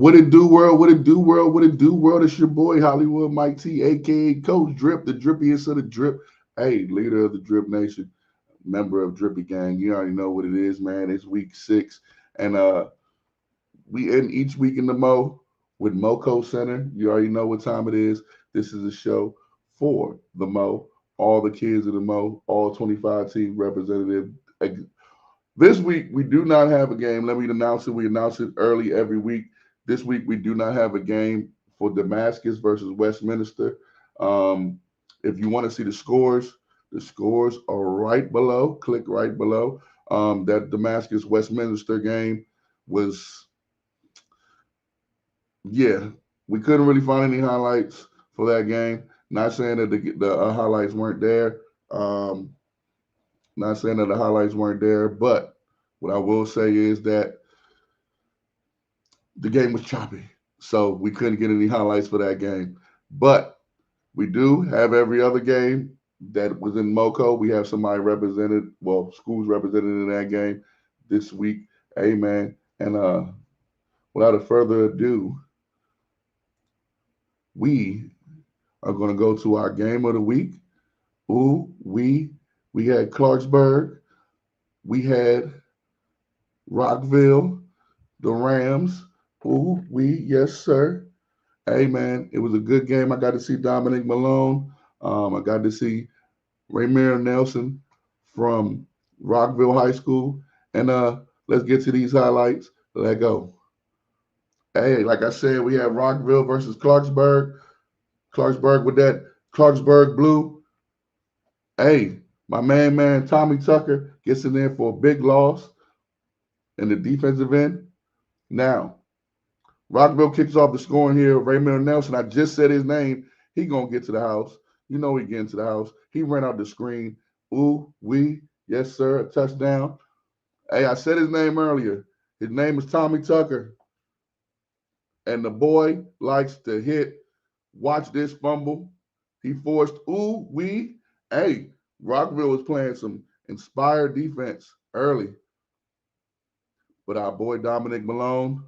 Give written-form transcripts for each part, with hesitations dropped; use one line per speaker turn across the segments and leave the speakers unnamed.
What it do, world? What it do, world? What it do, world? It's your boy Hollywood Mike T, aka Coach Drip, the drippiest of the drip. Hey, leader of the Drip Nation, member of Drippy Gang. You already know what it is, man. It's week 6, and we end each week in the Mo with MoCo Center. You already know what time it is. This is a show for the Mo, all the kids of the Mo, all 25 team representative. This week we do not have a game. Let me announce it. We announce it early every week. This week we do not have a game for Damascus versus Westminster. Um, if you want to see the scores are right below. Click right below. That Damascus Westminster game was, yeah, we couldn't really find any highlights for that game. Not saying that the highlights weren't there. Um, Not saying that the highlights weren't there, but what I will say is that the game was choppy. So we couldn't get any highlights for that game. But we do have every other game that was in MoCo. We have somebody represented, well, schools represented in that game this week. Amen. And without a further ado, we are going to go to our game of the week. Ooh, we had Clarksburg, we had Rockville, the Rams. Ooh, yes, sir. Hey, man, it was a good game. I got to see Dominic Malone. I got to see Raymir Nelson from Rockville High School. And let's get to these highlights. Let go. Hey, like I said, we had Rockville versus Clarksburg. Clarksburg with that Clarksburg blue. Hey, my man, Tommy Tucker gets in there for a big loss in the defensive end. Now, Rockville kicks off the scoring here. Raymond Nelson, I just said his name. He gonna get to the house. You know he getting to the house. He ran out the screen. Ooh, yes, sir, a touchdown. Hey, I said his name earlier. His name is Tommy Tucker. And the boy likes to hit. Watch this fumble. He forced, Hey, Rockville was playing some inspired defense early. But our boy Dominic Malone,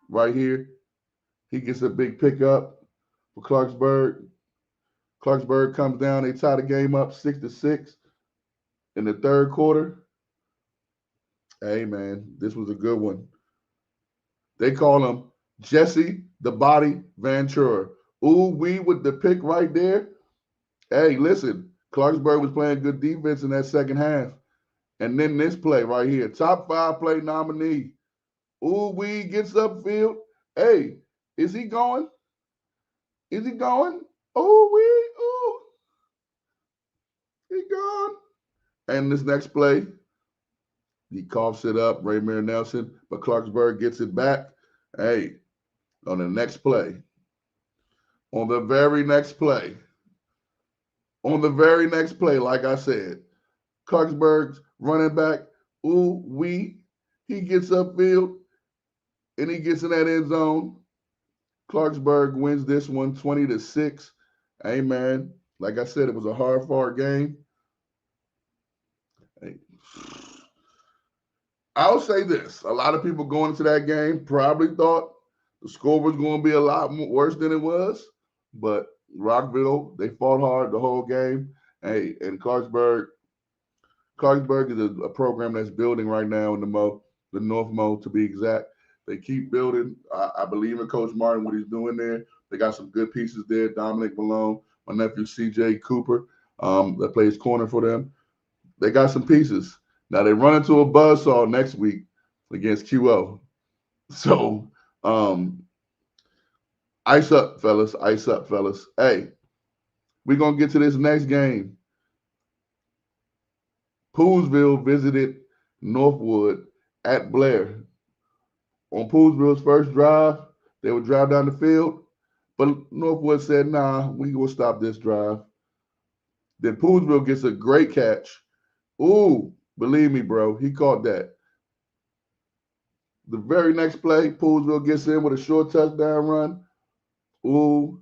right here, he gets a big pickup for Clarksburg. Clarksburg comes down. They tie the game up 6-6 in the third quarter. Hey, man, this was a good one. They call him Jesse the Body Ventura. With the pick right there. Hey, listen, Clarksburg was playing good defense in that second half. And then this play right here, top 5 play nominee. Gets upfield. Hey, is he going? Is he going? He gone. And this next play, he coughs it up, Raymir Nelson, but Clarksburg gets it back. Hey, on the next play, on the very next play, like I said, Clarksburg's running back, he gets upfield and he gets in that end zone. Clarksburg wins this one 20-6. Hey, man, like I said, it was a hard-fought game. Hey. I'll say this. A lot of people going into that game probably thought the score was going to be a lot worse than it was. But Rockville, they fought hard the whole game. Hey, and Clarksburg is a program that's building right now in the North Mo to be exact. They keep building. I believe in Coach Martin, what he's doing there. They got some good pieces there. Dominic Malone, my nephew CJ Cooper, that plays corner for them. They got some pieces. Now they run into a buzzsaw next week against QO. So ice up, fellas. Ice up, fellas. Hey, we're going to get to this next game. Poolsville visited Northwood at Blair. On Poolsville's first drive, they would drive down the field, but Northwood said, nah, we going to stop this drive. Then Poolsville gets a great catch. Believe me, bro, he caught that. The very next play, Poolsville gets in with a short touchdown run. Poolsville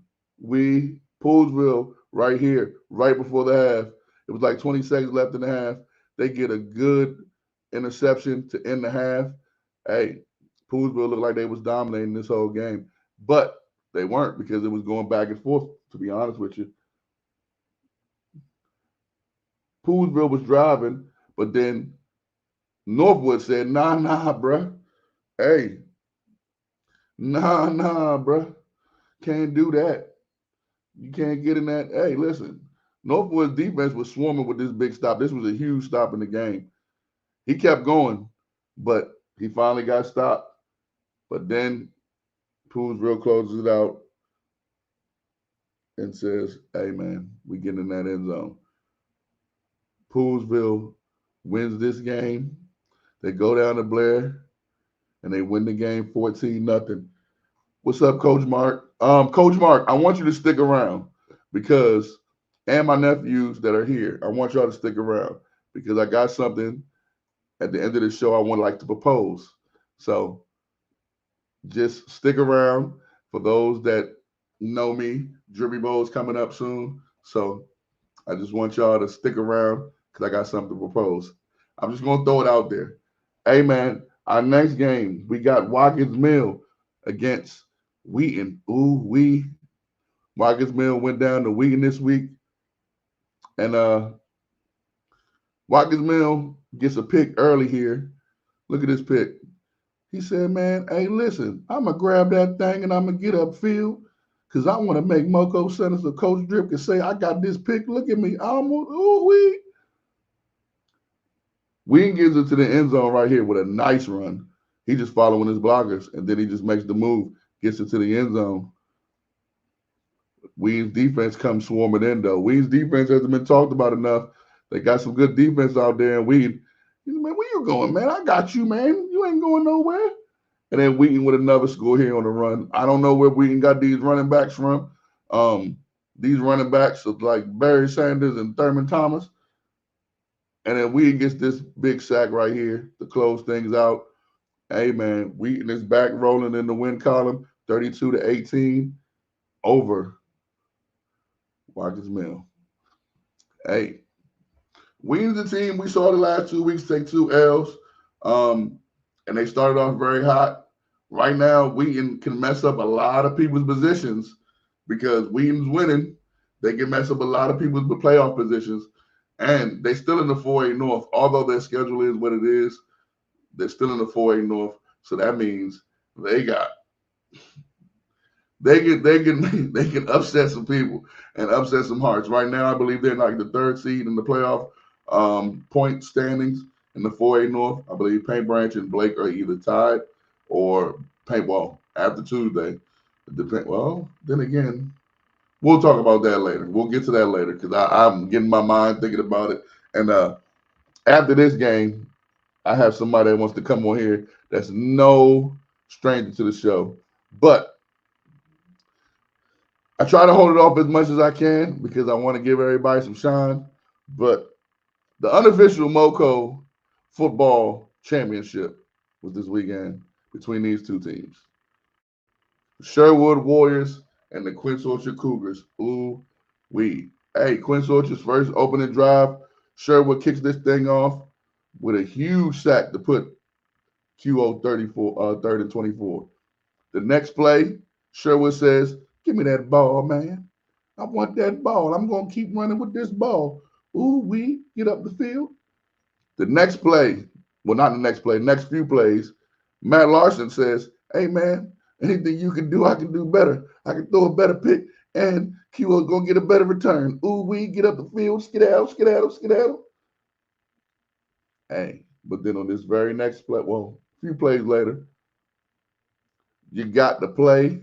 right here, right before the half. It was like 20 seconds left in the half. They get a good interception to end the half. Hey, Poolsville looked like they was dominating this whole game, but they weren't because it was going back and forth. To be honest with you, Poolsville was driving, but then Northwood said, "Nah, bruh. Hey, nah, bruh. Can't do that. You can't get in that. Hey, listen." Northwood's defense was swarming with this big stop. This was a huge stop in the game. He kept going, but he finally got stopped. But then Poolsville closes it out and says, "Hey, man, we get in that end zone." Poolsville wins this game. They go down to Blair and they win the game 14-0. What's up, Coach Mark? Coach Mark, I want you to stick around because, and my nephews that are here, I want y'all to stick around because I got something at the end of the show I would like to propose. So just stick around. For those that know me, Dribby Bowl is coming up soon. So I just want y'all to stick around because I got something to propose. I'm just gonna throw it out there. Hey man, our next game, we got Watkins Mill against Wheaton. Ooh, Watkins Mill went down to Wheaton this week. And Watkins Mill gets a pick early here. Look at this pick. He said, "Man, hey, listen, I'm going to grab that thing and I'm going to get upfield because I want to make MoCo Center so Coach Drip can say, I got this pick. Look at me. I almost, ooh, Ween gives it to the end zone right here with a nice run. He just following his blockers, and then he just makes the move, gets it to the end zone. Ween's defense comes swarming in, though. Ween's defense hasn't been talked about enough. They got some good defense out there, and Ween, man, where you going, man? I got you, man. You ain't going nowhere. And then Wheaton with another score here on the run. I don't know where Wheaton got these running backs from. These running backs are like Barry Sanders and Thurman Thomas. And then Wheaton gets this big sack right here to close things out. Hey, man, Wheaton is back rolling in the win column, 32-18 over Watkins Mill. Hey, Wheaton's the team we saw the last 2 weeks take 2 L's. And they started off very hot. Right now, Wheaton can mess up a lot of people's positions because Wheaton's winning. They can mess up a lot of people's playoff positions. And they're still in the 4A North. Although their schedule is what it is, they're still in the 4A North. So that means they can upset some people and upset some hearts. Right now, I believe they're like the 3rd seed in the playoff point standings in the 4A North. I believe Paint Branch and Blake are either tied or paintball after Tuesday. Well, then again, we'll talk about that later. We'll get to that later because I'm getting my mind thinking about it. And after this game, I have somebody that wants to come on here that's no stranger to the show. But I try to hold it off as much as I can because I want to give everybody some shine. But the unofficial MoCo football championship was this weekend between these two teams. Sherwood Warriors and the Quince Orchard Cougars. Ooh, wee. Hey, Quince Orchard's first opening drive. Sherwood kicks this thing off with a huge sack to put QO 3rd and 24. The next play, Sherwood says, "Give me that ball, man. I want that ball. I'm going to keep running with this ball." Ooh, we get up the field. The next play, well, not the next play, next few plays, Matt Larson says, "Hey, man, anything you can do, I can do better. I can throw a better pick, and QO's going to get a better return." Ooh, we get up the field, skedaddle. Hey, but then on this very next play, well, a few plays later, you got the play.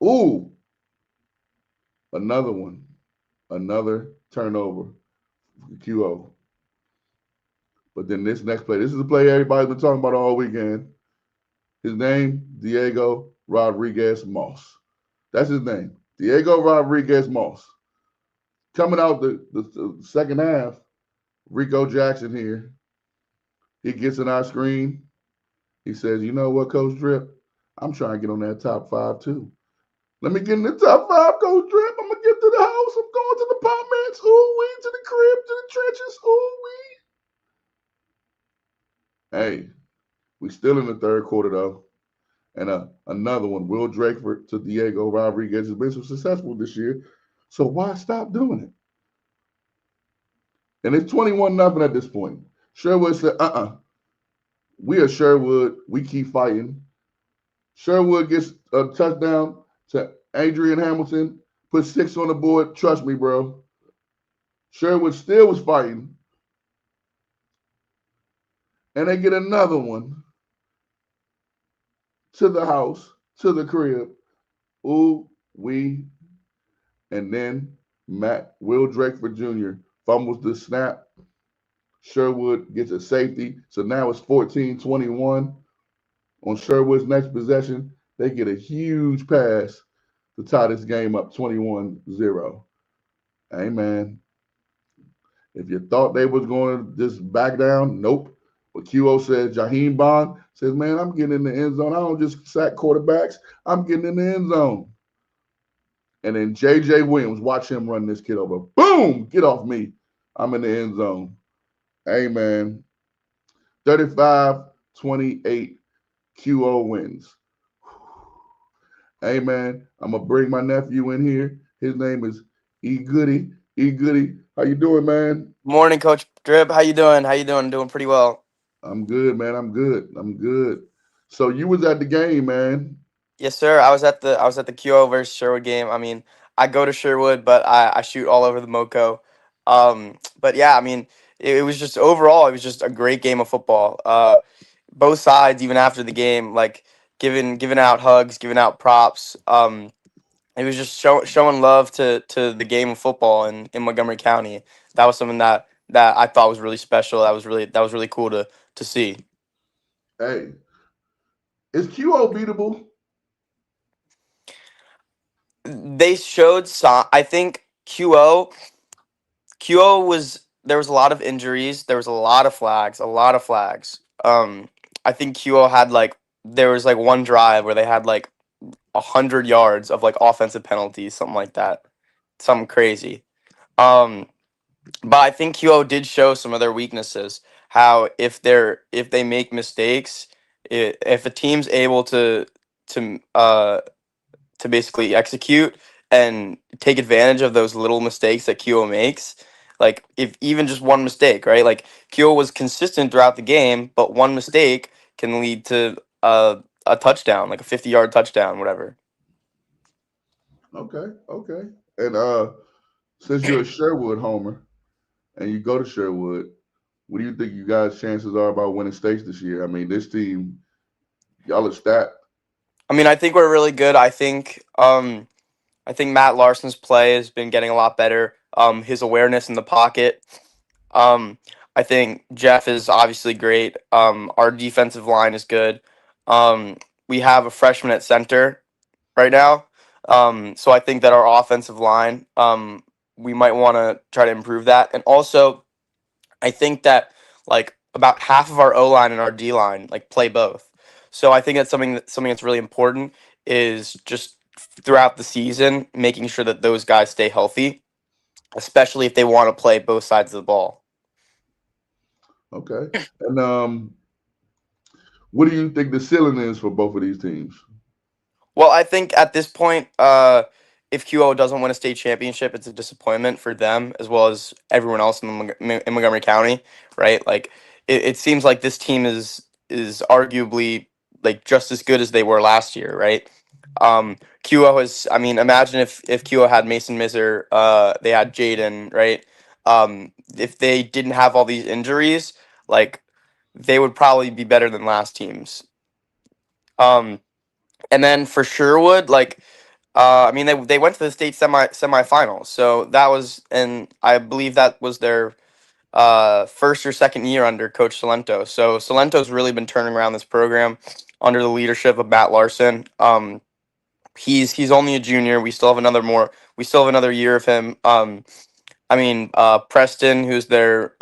Ooh, another one, another turnover for QO. But then this next play, this is the play everybody's been talking about all weekend. His name, Diego Rodriguez Moss. That's his name, Diego Rodriguez Moss. Coming out the second half, Rico Jackson here, he gets in our screen. He says, "You know what, Coach Drip? I'm trying to get on that top 5 too. Let me get in the top 5, Coach Drip. I'm going to get to the house. I'm going to the apartments. Ooh, wee, to the crib, to the trenches. Ooh, wee." Hey, We still in the third quarter though. And another one, Will Drakeford to Diego Rodriguez has been so successful this year. So why stop doing it? And it's 21-0 at this point. Sherwood said, we are Sherwood. We keep fighting. Sherwood gets a touchdown to Adrian Hamilton, put 6 on the board. Trust me, bro. Sherwood still was fighting. And they get another one to the house, to the crib. Ooh, we. And then Will Drakeford Jr. fumbles the snap. Sherwood gets a safety. So now it's 14-21. On Sherwood's next possession, they get a huge pass to tie this game up 21-0. Hey, man, if you thought they was going to just back down, nope. But QO said, Jaheim Bond says, man, I'm getting in the end zone. I don't just sack quarterbacks. I'm getting in the end zone. And then J.J. Williams, watch him run this kid over. Boom! Get off me. I'm in the end zone. Hey, man, 35-28, QO wins. Hey, man, I'm going to bring my nephew in here. His name is E. Goody. E. Goody, how you doing, man?
Morning, Coach Drip. How you doing? How you doing? Doing pretty well.
I'm good, man. I'm good. I'm good. So you was at the game, man.
Yes, sir. I was at the QO versus Sherwood game. I mean, I go to Sherwood, but I shoot all over the MoCo. But yeah, I mean, it was just overall, it was just a great game of football. Both sides, even after the game, like giving out hugs, giving out props. It was just showing love to the game of football in Montgomery County. That was something that I thought was really special. That was really cool to see.
Hey, is QO beatable?
They showed some. I think QO was there was a lot of injuries. There was a lot of flags. A lot of flags. I think QO had like there was like one drive where they had like 100 yards of like offensive penalties, something like that, something crazy. Um, but I think QO did show some of their weaknesses. How if they make mistakes, if a team's able to basically execute and take advantage of those little mistakes that Kyo makes. Like if even just one mistake, right? Like Kyo was consistent throughout the game, but one mistake can lead to a touchdown, like a 50-yard touchdown, whatever.
Okay, okay. And since you're a Sherwood homer and you go to Sherwood, what do you think you guys' chances are about winning states this year? I mean, this team, y'all are stacked.
I mean, I think we're really good. I think Matt Larson's play has been getting a lot better. His awareness in the pocket. Um, I think Jeff is obviously great. Our defensive line is good. Um, we have a freshman at center right now. So I think that our offensive line, we might want to try to improve that. And also, I think that like about half of our O line and our D line like play both. So I think that's something that's really important is just throughout the season making sure that those guys stay healthy, especially if they want to play both sides of the ball.
Okay. And what do you think the ceiling is for both of these teams?
Well, I think at this point, if QO doesn't win a state championship, it's a disappointment for them as well as everyone else in Montgomery County, right? Like it seems like this team is arguably like just as good as they were last year, right? QO has, I mean, imagine if QO had Mason Miser, they had Jaden, right? If they didn't have all these injuries, like they would probably be better than last teams. Um, and then for Sherwood, like I mean, they went to the state semifinals, so that was, and I believe that was their first or second year under Coach Salento. So Salento's really been turning around this program under the leadership of Matt Larson. He's only a junior. We still have another year of him. I mean, Preston, who's their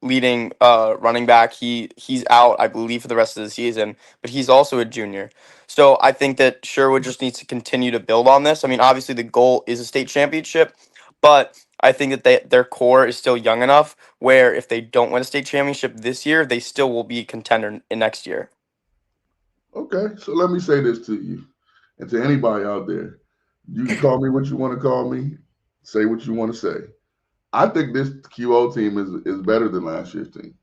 leading running back, he's out, I believe, for the rest of the season, but he's also a junior. So I think that Sherwood just needs to continue to build on this. I mean, obviously the goal is a state championship, but I think that their core is still young enough where if they don't win a state championship this year, they still will be a contender in next year.
Okay, so let me say this to you and to anybody out there. You can call me what you want to call me, say what you want to say. I think this QO team is better than last year's team.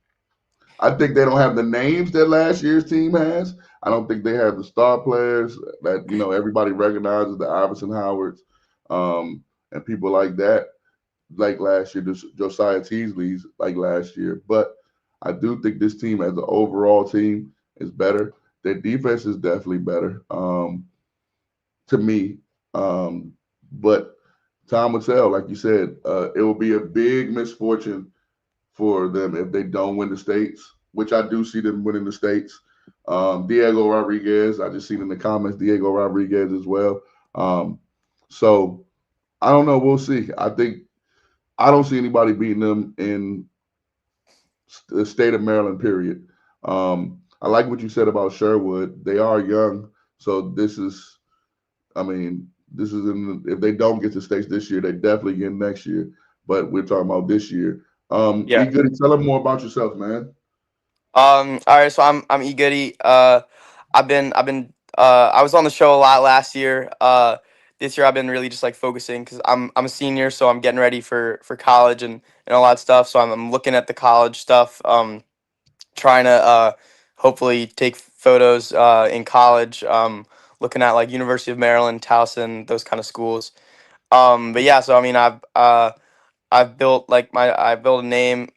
I think they don't have the names that last year's team has. I don't think they have the star players that everybody recognizes, the Iverson Howards, and people like that, like last year, Josiah Teasley's like last year. But I do think this team as an overall team is better. Their defense is definitely better to me. But time will tell. Like you said, it will be a big misfortune for them if they don't win the states, which I do see them winning the states. Diego Rodriguez, I just seen in the comments Diego Rodriguez as well. So I don't know. We'll see. I don't see anybody beating them in the state of Maryland. Period. I like what you said about Sherwood. They are young, so this is. I mean, this is if they don't get to states this year, they definitely get next year. But we're talking about this year. E
Yeah.
Goody, tell them more about yourself, man.
All right, so I'm E Goody. I was on the show a lot last year. This year I've been really just like focusing because I'm a senior, so I'm getting ready for college and all that stuff. So I'm looking at the college stuff. Trying to hopefully take photos in college. Looking at like University of Maryland, Towson, those kind of schools. But yeah, so I mean I've built like I built a name.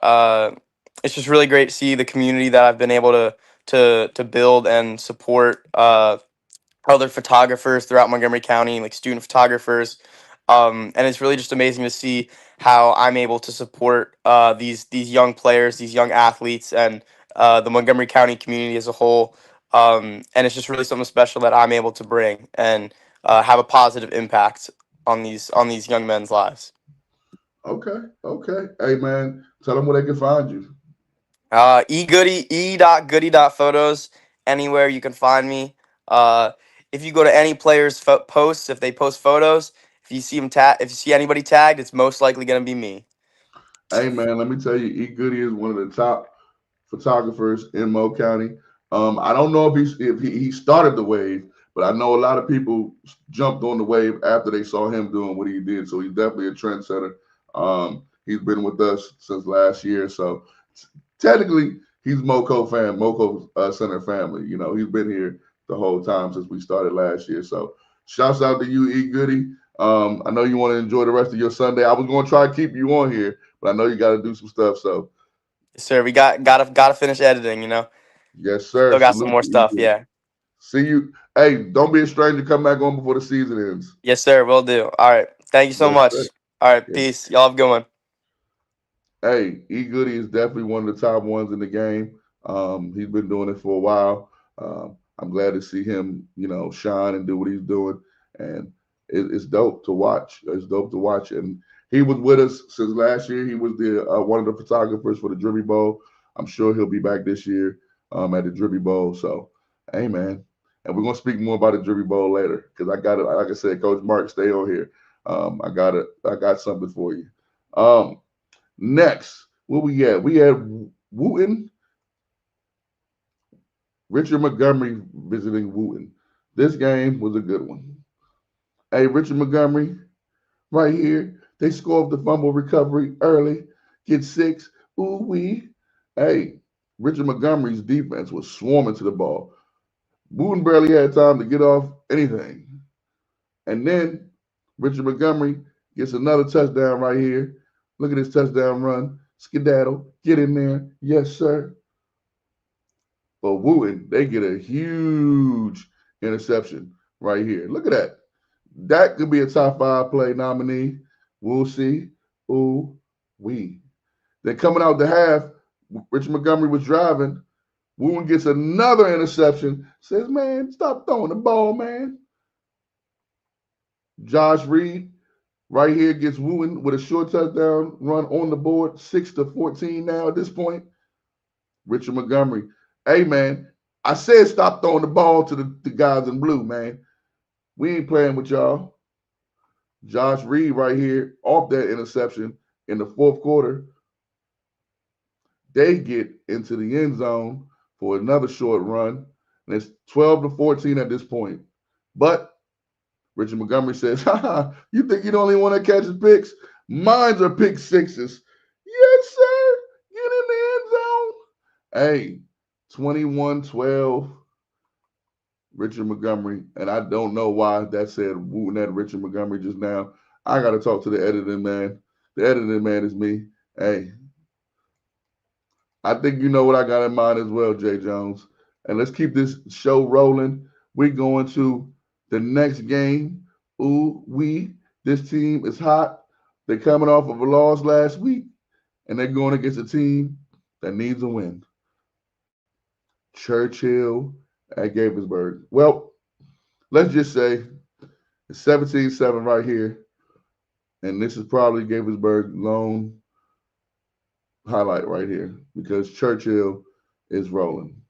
Uh, it's just really great to see the community that I've been able to build and support other photographers throughout Montgomery County, like student photographers. And it's really just amazing to see how I'm able to support these young players, these young athletes, and the Montgomery County community as a whole. And it's just really something special that I'm able to bring and have a positive impact on these young men's lives.
Okay, okay. Hey, man, tell them where they can find you.
E photos anywhere you can find me. Uh, if you go to any players' posts, if they post photos, if you see anybody tagged, it's most likely gonna be me.
Hey, man, let me tell you, E Goody is one of the top photographers in Mo County. I don't know if he started the wave, but I know a lot of people jumped on the wave after they saw him doing what he did. So he's definitely a trendsetter. He's been with us since last year, so technically he's MoCo Center family. He's been here the whole time since we started last year. So shouts out to you, E Goody. I know you want to enjoy the rest of your Sunday. I was going to try to keep you on here, but I know you got to do some stuff. So
Yes, sir, we gotta finish editing.
yes, sir.
Still got some
Salute
more
to E
stuff.
Goody.
Yeah.
See you. Hey, don't be a stranger. Come back on before the season ends.
Yes, sir. Will do. All right. Thank you so
Yes, sir.
much. All right.
Yes.
Peace. Y'all have a good one.
Hey, E Goody is definitely one of the top ones in the game. He's been doing it for a while. I'm glad to see him, shine and do what he's doing, and it's dope to watch. It's dope to watch, and he was with us since last year. He was the one of the photographers for the Dribby Bowl. I'm sure he'll be back this year at the Dribby Bowl. So, hey, man, and we're gonna speak more about the Dribby Bowl later because I got it. Like I said, Coach Mark, stay on here. I got it. I got something for you. Um, Next, what we had? We had Wooten, Richard Montgomery visiting Wooten. This game was a good one. Hey, Richard Montgomery, right here. They score off the fumble recovery early, get six. Ooh wee. Hey, Richard Montgomery's defense was swarming to the ball. Wooten barely had time to get off anything. And then Richard Montgomery gets another touchdown right here. Look at his touchdown run. Skedaddle. Get in there. Yes, sir. But Wooten, they get a huge interception right here. Look at that. That could be a top 5 play nominee. We'll see. Ooh, we. Then coming out the half, Richard Montgomery was driving. Wooten gets another interception. Says, man, stop throwing the ball, man. Josh Reed right here gets Wooten with a short touchdown run on the board, 6-14 now at this point. Richard Montgomery. Hey, man, I said stop throwing the ball to the guys in blue, man. We ain't playing with y'all. Josh Reed right here off that interception in the fourth quarter. They get into the end zone for another short run, and it's 12-14 at this point. But Richard Montgomery says, you think you're the only one that catches picks? Mines are pick sixes. Yes, sir. Get in the end zone. Hey, 21-12, Richard Montgomery. And I don't know why that said wooting at Richard Montgomery just now. I got to talk to the editing man. The editing man is me. Hey, I think you know what I got in mind as well, Jay Jones. And let's keep this show rolling. We're going to the next game. This team is hot. They're coming off of a loss last week, and they're going against a team that needs a win. Churchill at Gaithersburg. Well, let's just say it's 17-7 right here. And this is probably Gaithersburg's lone highlight right here because Churchill is rolling.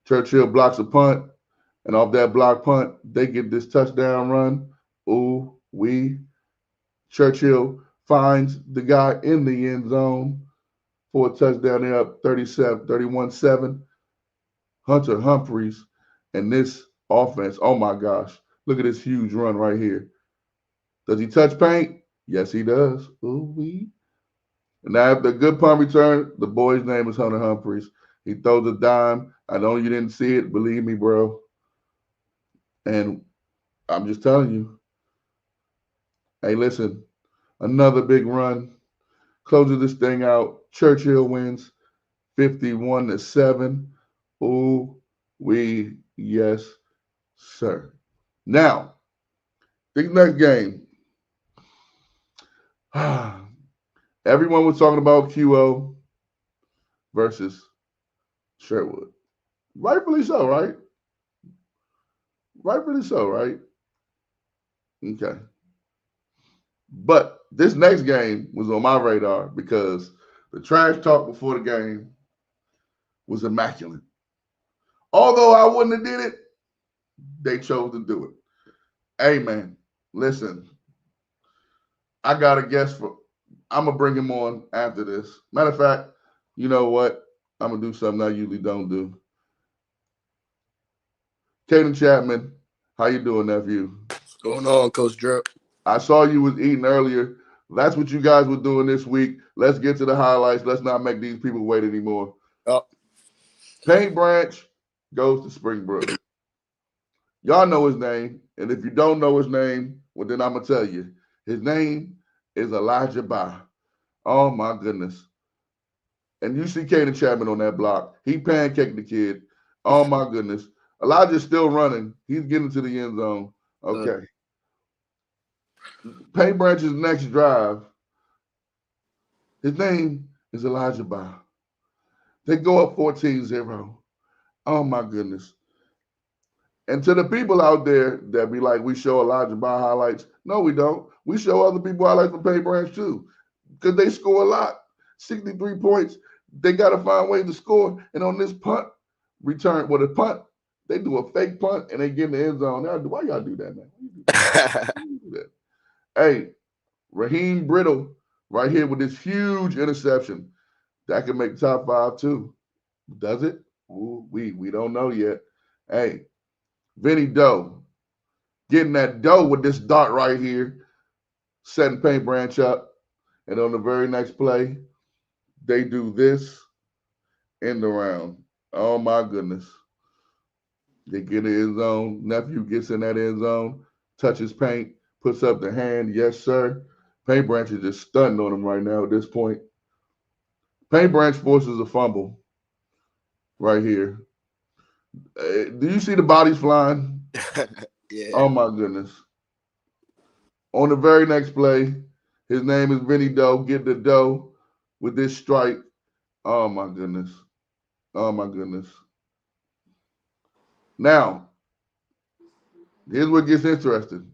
Churchill blocks a punt, and off that block punt, they get this touchdown run. Churchill finds the guy in the end zone for a touchdown. They're up 31-7. Hunter Humphreys and this offense. Oh my gosh. Look at this huge run right here. Does he touch paint? Yes, he does. And now after a good punt return, the boy's name is Hunter Humphreys. He throws a dime. I know you didn't see it. Believe me, bro. And I'm just telling you. Hey, listen. Another big run. Closes this thing out. Churchill wins 51-7. Yes, sir. Now, this next game. Everyone was talking about QO versus Sherwood. Rightfully so, right? Rightfully so, right? Okay. But this next game was on my radar because the trash talk before the game was immaculate. Although I wouldn't have did it, they chose to do it. Hey, man, listen. I got a guest for. I'm gonna bring him on after this. Matter of fact, you know what? I'm gonna do something I usually don't do. Caden Chapman, how you doing, nephew?
What's going on, Coach Drip?
I saw you was eating earlier. That's what you guys were doing this week. Let's get to the highlights. Let's not make these people wait anymore.
Oh.
Paint Branch goes to Springbrook. Y'all know his name, and if you don't know his name, well, then I'm gonna tell you. His name is Elijah Ba. Oh my goodness. And you see Caden Chapman on that block. He pancaked the kid. Oh my goodness. Elijah's still running. He's getting to the end zone. Okay. Paint Branch's next drive. His name is Elijah Ba. They go up 14-0. Oh my goodness. And to the people out there that be like, we show Elijah Ba highlights. No, we don't. We show other people highlights from Paint Branch too. Because they score a lot. 63 points. They got to find ways to score. And on this punt return, the punt, they do a fake punt and they get in the end zone. Now, why y'all do that, man? Why you do that? Hey, Raheem Brittle right here with this huge interception. That can make top 5 too. Does it? We don't know yet. Hey, Vinny Doe getting that dough with this dart right here, setting Paint Branch up. And on the very next play, they do this in the round. Oh my goodness. They get in the end zone. Nephew gets in that end zone, touches paint, puts up the hand. Yes, sir. Paint Branch is just stunting on him right now at this point. Paint Branch forces a fumble right here. Do you see the bodies flying?
Yeah.
Oh my goodness. On the very next play, his name is Vinny Doe. Get the dough with this strike. Oh my goodness. Oh my goodness. Now, here's what gets interesting.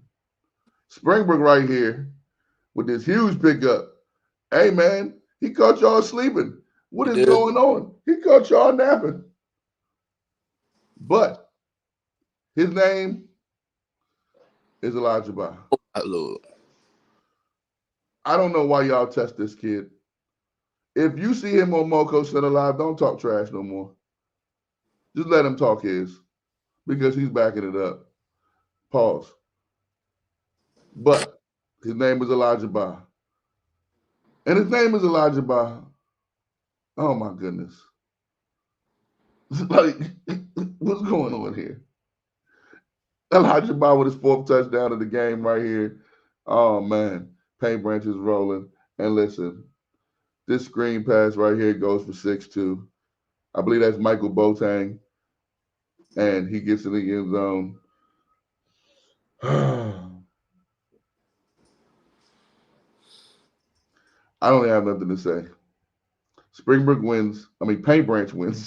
Springbrook right here with this huge pickup. Hey man, he caught y'all sleeping. What is going on? He caught y'all napping. But his name is Elijah Ba.
Oh, my Lord.
I don't know why y'all test this kid. If you see him on MoCo Center Live, don't talk trash no more. Just let him talk his because he's backing it up. Pause. But his name is Elijah Ba. And his name is Elijah Ba. Oh my goodness. Like, what's going on here? Elijah Ba with his fourth touchdown of the game right here. Oh man. Paint Branch is rolling. And listen, this screen pass right here goes for 6-2. I believe that's Michael Boateng. And he gets in the end zone. I don't have nothing to say. Paint Branch wins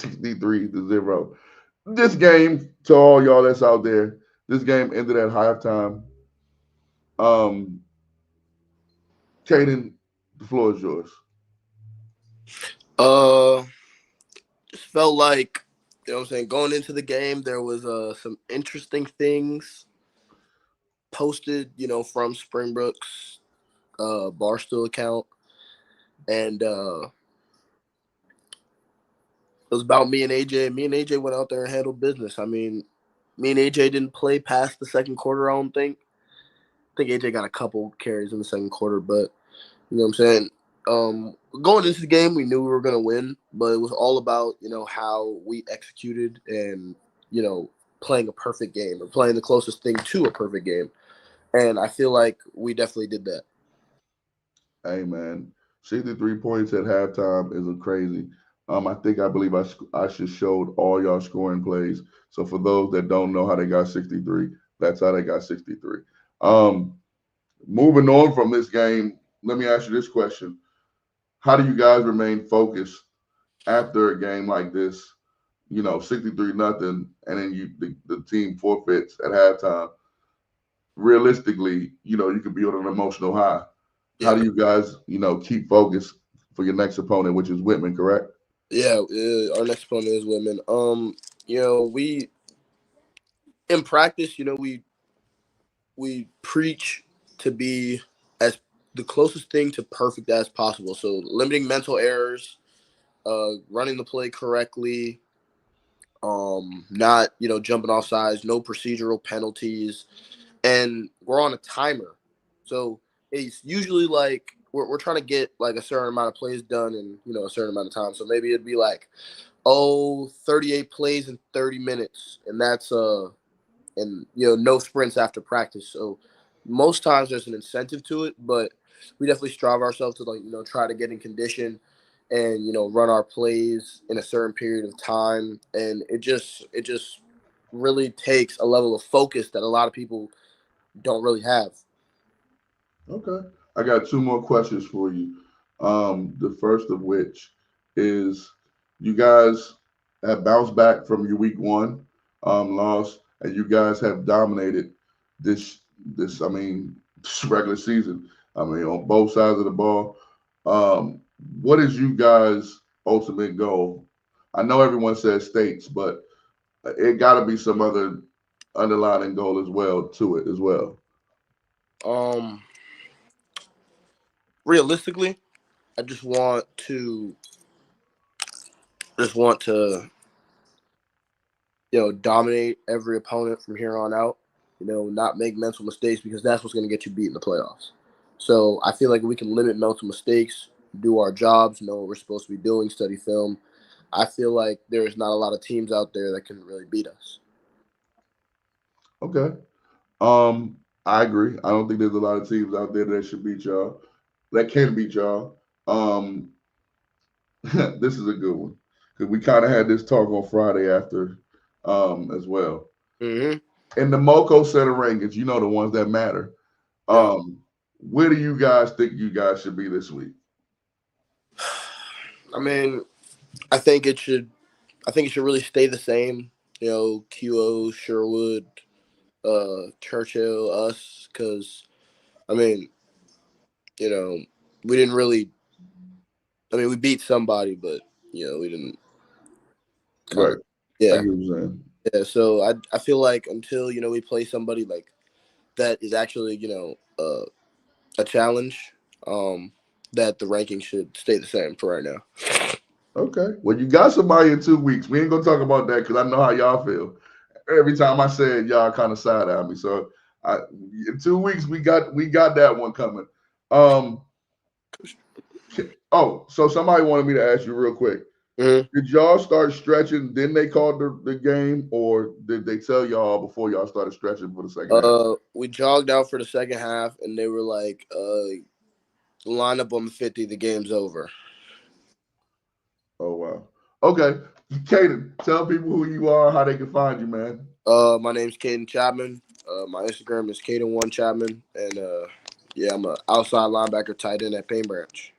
63-0. This game, to all y'all that's out there, this game ended at halftime. Caden, the floor is yours.
Just felt like, you know what I'm saying, going into the game, there was some interesting things posted, from Springbrook's Barstool account. And it was about me and AJ. Me and AJ went out there and handled business. I mean, me and AJ didn't play past the second quarter, I don't think. I think AJ got a couple carries in the second quarter, but you know what I'm saying? Going into the game, we knew we were going to win, but it was all about, how we executed and, playing a perfect game or playing the closest thing to a perfect game. And I feel like we definitely did that.
Hey, man. 63 points at halftime is crazy. I believe I should showed all y'all scoring plays. So for those that don't know how they got 63, that's how they got 63. Moving on from this game, let me ask you this question. How do you guys remain focused after a game like this? 63 nothing, and then the team forfeits at halftime. Realistically, you could be on an emotional high. How do you guys, keep focused for your next opponent, which is Whitman, correct?
Yeah, our next opponent is Whitman. We in practice, we preach to be as the closest thing to perfect as possible. So limiting mental errors, running the play correctly, not jumping off sides, no procedural penalties, and we're on a timer. So it's usually like we're trying to get like a certain amount of plays done in a certain amount of time. So maybe it'd be like 38 plays in 30 minutes, and that's and no sprints after practice. So most times there's an incentive to it, but we definitely strive ourselves to try to get in condition and run our plays in a certain period of time. And it just really takes a level of focus that a lot of people don't really have.
Okay. I got two more questions for you. The first of which is you guys have bounced back from your week one loss, and you guys have dominated this this regular season. On both sides of the ball. What is you guys' ultimate goal? I know everyone says states, but it got to be some other underlying goal as well to it as well.
Um, Realistically, I just want to dominate every opponent from here on out. Not make mental mistakes because that's what's going to get you beat in the playoffs. So I feel like we can limit mental mistakes, do our jobs, know what we're supposed to be doing, study film. I feel like there's not a lot of teams out there that can really beat us.
Okay. I agree. I don't think there's a lot of teams out there that should beat y'all, that can beat y'all. This is a good one because we kind of had this talk on Friday after, as well.
Mm-hmm.
In the MoCo Center rankings, the ones that matter.
Yeah.
Where do you guys think you guys should be this week?
I mean, I think it should. I think it should really stay the same. QO, Sherwood, Churchill, us, because I mean, we didn't really. I mean, we beat somebody, but we didn't kind
Right.
of.
I
Yeah,
get what you're saying.
yeah. So I feel like until we play somebody like that is actually a challenge, that the ranking should stay the same for right now.
Okay. Well, you got somebody in 2 weeks. We ain't gonna talk about that because I know how y'all feel. Every time I say it, y'all kind of side at me. So in 2 weeks we got that one coming. Oh, so somebody wanted me to ask you real quick.
Mm-hmm.
Did y'all start stretching? Then they called the game, or did they tell y'all before y'all started stretching for the second half?
We jogged out for the second half, and they were like, "Line up on the 50. The game's over."
Oh wow. Okay, Kaden, tell people who you are, how they can find you, man.
My name's Caden Chapman. My Instagram is Caden1Chapman, and yeah, I'm a outside linebacker tight end at Paint Branch.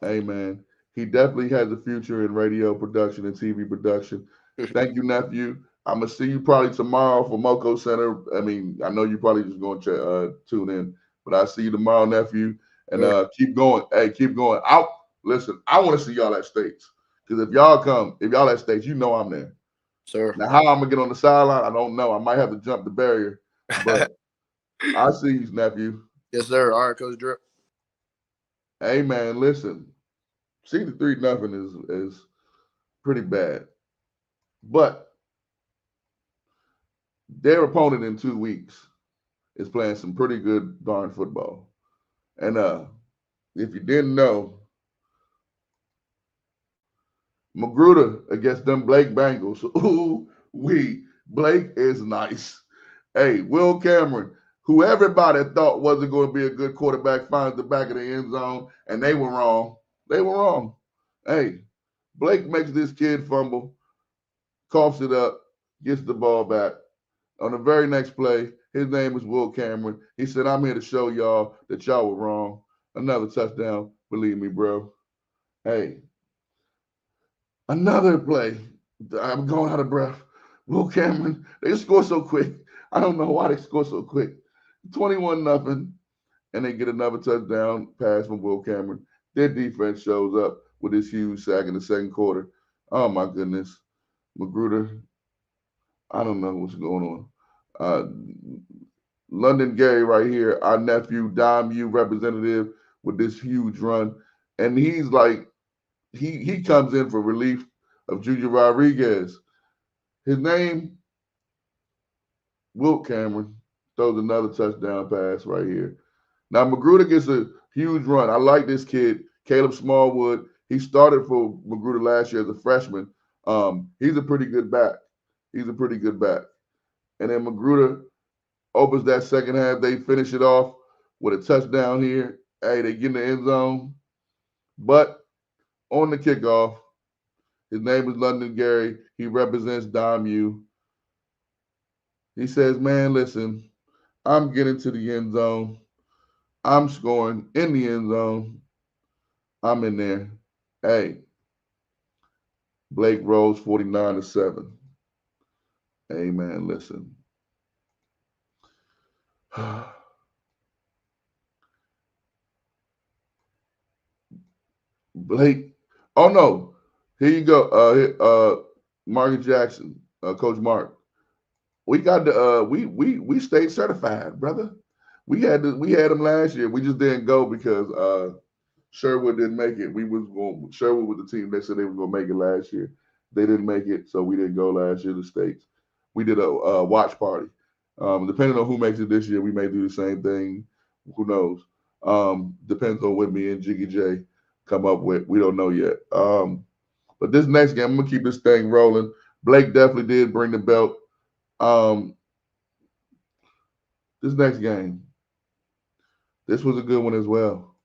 Hey man, he definitely has a future in radio production and TV production. Thank you, nephew. I'm gonna see you probably tomorrow for MoCo Center. I mean, I know you probably just going to tune in, but I'll see you tomorrow, nephew. And keep going. Hey, keep going. Out. Listen, I want to see y'all at States because if y'all at States, you know I'm there.
Sir.
Now, how I'm gonna get on the sideline, I don't know. I might have to jump the barrier, but I see you, nephew.
Yes, sir. All right, Coach Drip.
Hey man, listen. 63-0 is pretty bad. But their opponent in 2 weeks is playing some pretty good darn football. And if you didn't know, Magruder against them Blake Bengals. Ooh, Blake is nice. Hey, Will Cameron, who everybody thought wasn't going to be a good quarterback, finds the back of the end zone, and they were wrong. They were wrong. Hey, Blake makes this kid fumble, coughs it up, gets the ball back. On the very next play, his name is Will Cameron. He said, I'm here to show y'all that y'all were wrong. Another touchdown. Believe me, bro. Hey, another play. I'm going out of breath. Will Cameron, they score so quick. I don't know why they score so quick. 21-0, and they get another touchdown pass from Will Cameron. Their defense shows up with this huge sack in the second quarter. Oh, my goodness. Magruder, I don't know what's going on. London Gary right here, our nephew, Dime U representative with this huge run. And he's like, he comes in for relief of Junior Rodriguez. His name, Wilt Cameron, throws another touchdown pass right here. Now, Magruder gets a huge run. I like this kid, Caleb Smallwood. He started for Magruder last year as a freshman. He's a pretty good back. He's a pretty good back. And then Magruder opens that second half. They finish it off with a touchdown here. Hey, they get in the end zone. But on the kickoff, his name is London Gary. He represents Dime U. He says, man, listen, I'm getting to the end zone. I'm scoring in the end zone. I'm in there. Hey, Blake rolls 49-7. Hey, man, listen. Blake. Oh no. Here you go. Mark Jackson, Coach Mark. We got the we stayed certified, brother. We had them last year. We just didn't go because Sherwood didn't make it. Sherwood was the team that said they were gonna make it last year. They didn't make it, so we didn't go last year to States. We did a watch party. Depending on who makes it this year, we may do the same thing. Who knows? Depends on what me and Jiggy J come up with. We don't know yet. But this next game, I'm gonna keep this thing rolling. Blake definitely did bring the belt. This next game, this was a good one as well.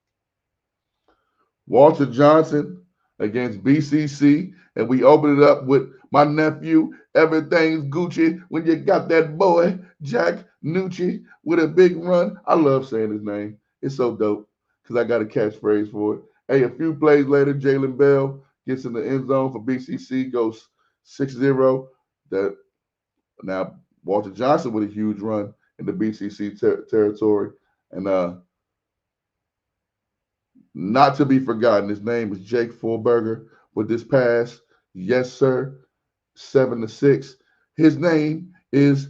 Walter Johnson against BCC, and we open it up with my nephew. Everything's Gucci when you got that boy Jack Nucci with a big run. I love saying his name. It's so dope because I got a catchphrase for it. Hey, a few plays later, Jalen Bell gets in the end zone for BCC, goes 6-0. That now Walter Johnson with a huge run in the BCC territory, and not to be forgotten, his name is Jake Fulberger with this pass. Yes, sir. 7-6. His name is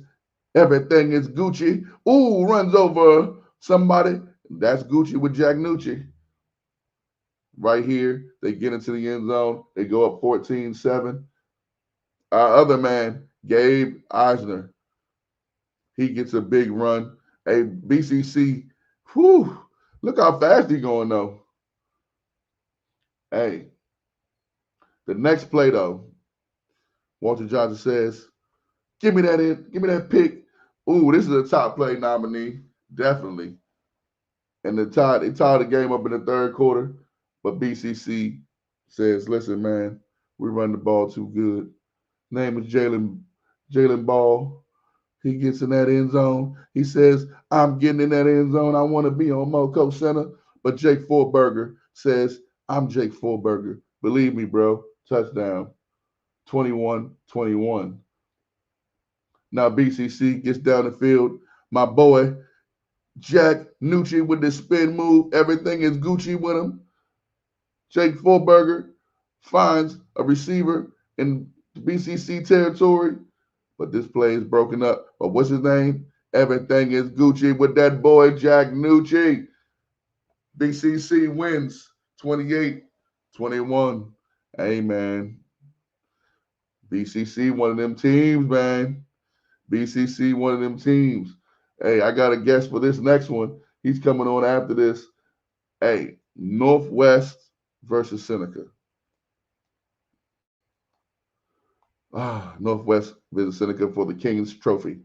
Everything is Gucci. Ooh, runs over somebody That's Gucci with Jack Nucci. Right here, they get into the end zone. They go up 14-7. Our other man, Gabe Eisner, he gets a big run. Hey, BCC, whew, look how fast he's going, though. Hey, the next play, though, Walter Johnson says, give me that in, give me that pick. Ooh, this is a top play nominee, definitely. And they tied the game up in the third quarter, but BCC says, listen, man, we run the ball too good. Name is Jalen Ball. He gets in that end zone. He says, I'm getting in that end zone. I want to be on MoCo Center. But Jake Forberger says, I'm Jake Forberger. Believe me, bro. Touchdown. 21-21. Now BCC gets down the field. My boy, Jack Nucci with the spin move. Everything is Gucci with him. Jake Forberger finds a receiver in BCC territory, but this play is broken up. But what's his name? Everything is Gucci with that boy, Jack Nucci. BCC wins 28-21. Hey, man. BCC, one of them teams, man. BCC, one of them teams. Hey, I got a guess for this next one. He's coming on after this. Hey, Northwest versus Seneca. Northwest versus Seneca for the King's Trophy.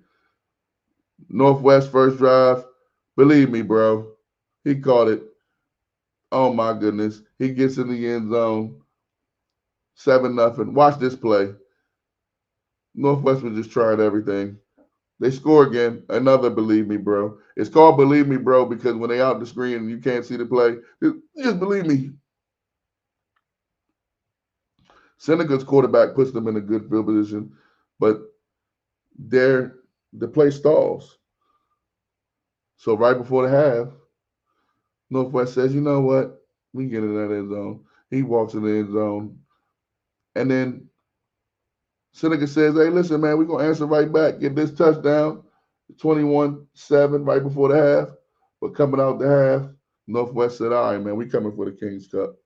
Northwest first drive. Believe me, bro. He caught it. Oh my goodness. He gets in the end zone. 7-0. Watch this play. Northwest was just trying everything. They score again. Another believe me, bro. It's called believe me, bro, because when they out the screen and you can't see the play, just believe me. Seneca's quarterback puts them in a good field position, but the play stalls. So right before the half, Northwest says, you know what? We get in that end zone. He walks in the end zone. And then Seneca says, hey, listen, man, we're going to answer right back. Get this touchdown, 21-7 right before the half. But coming out the half, Northwest said, all right, man, we coming for the King's Cup.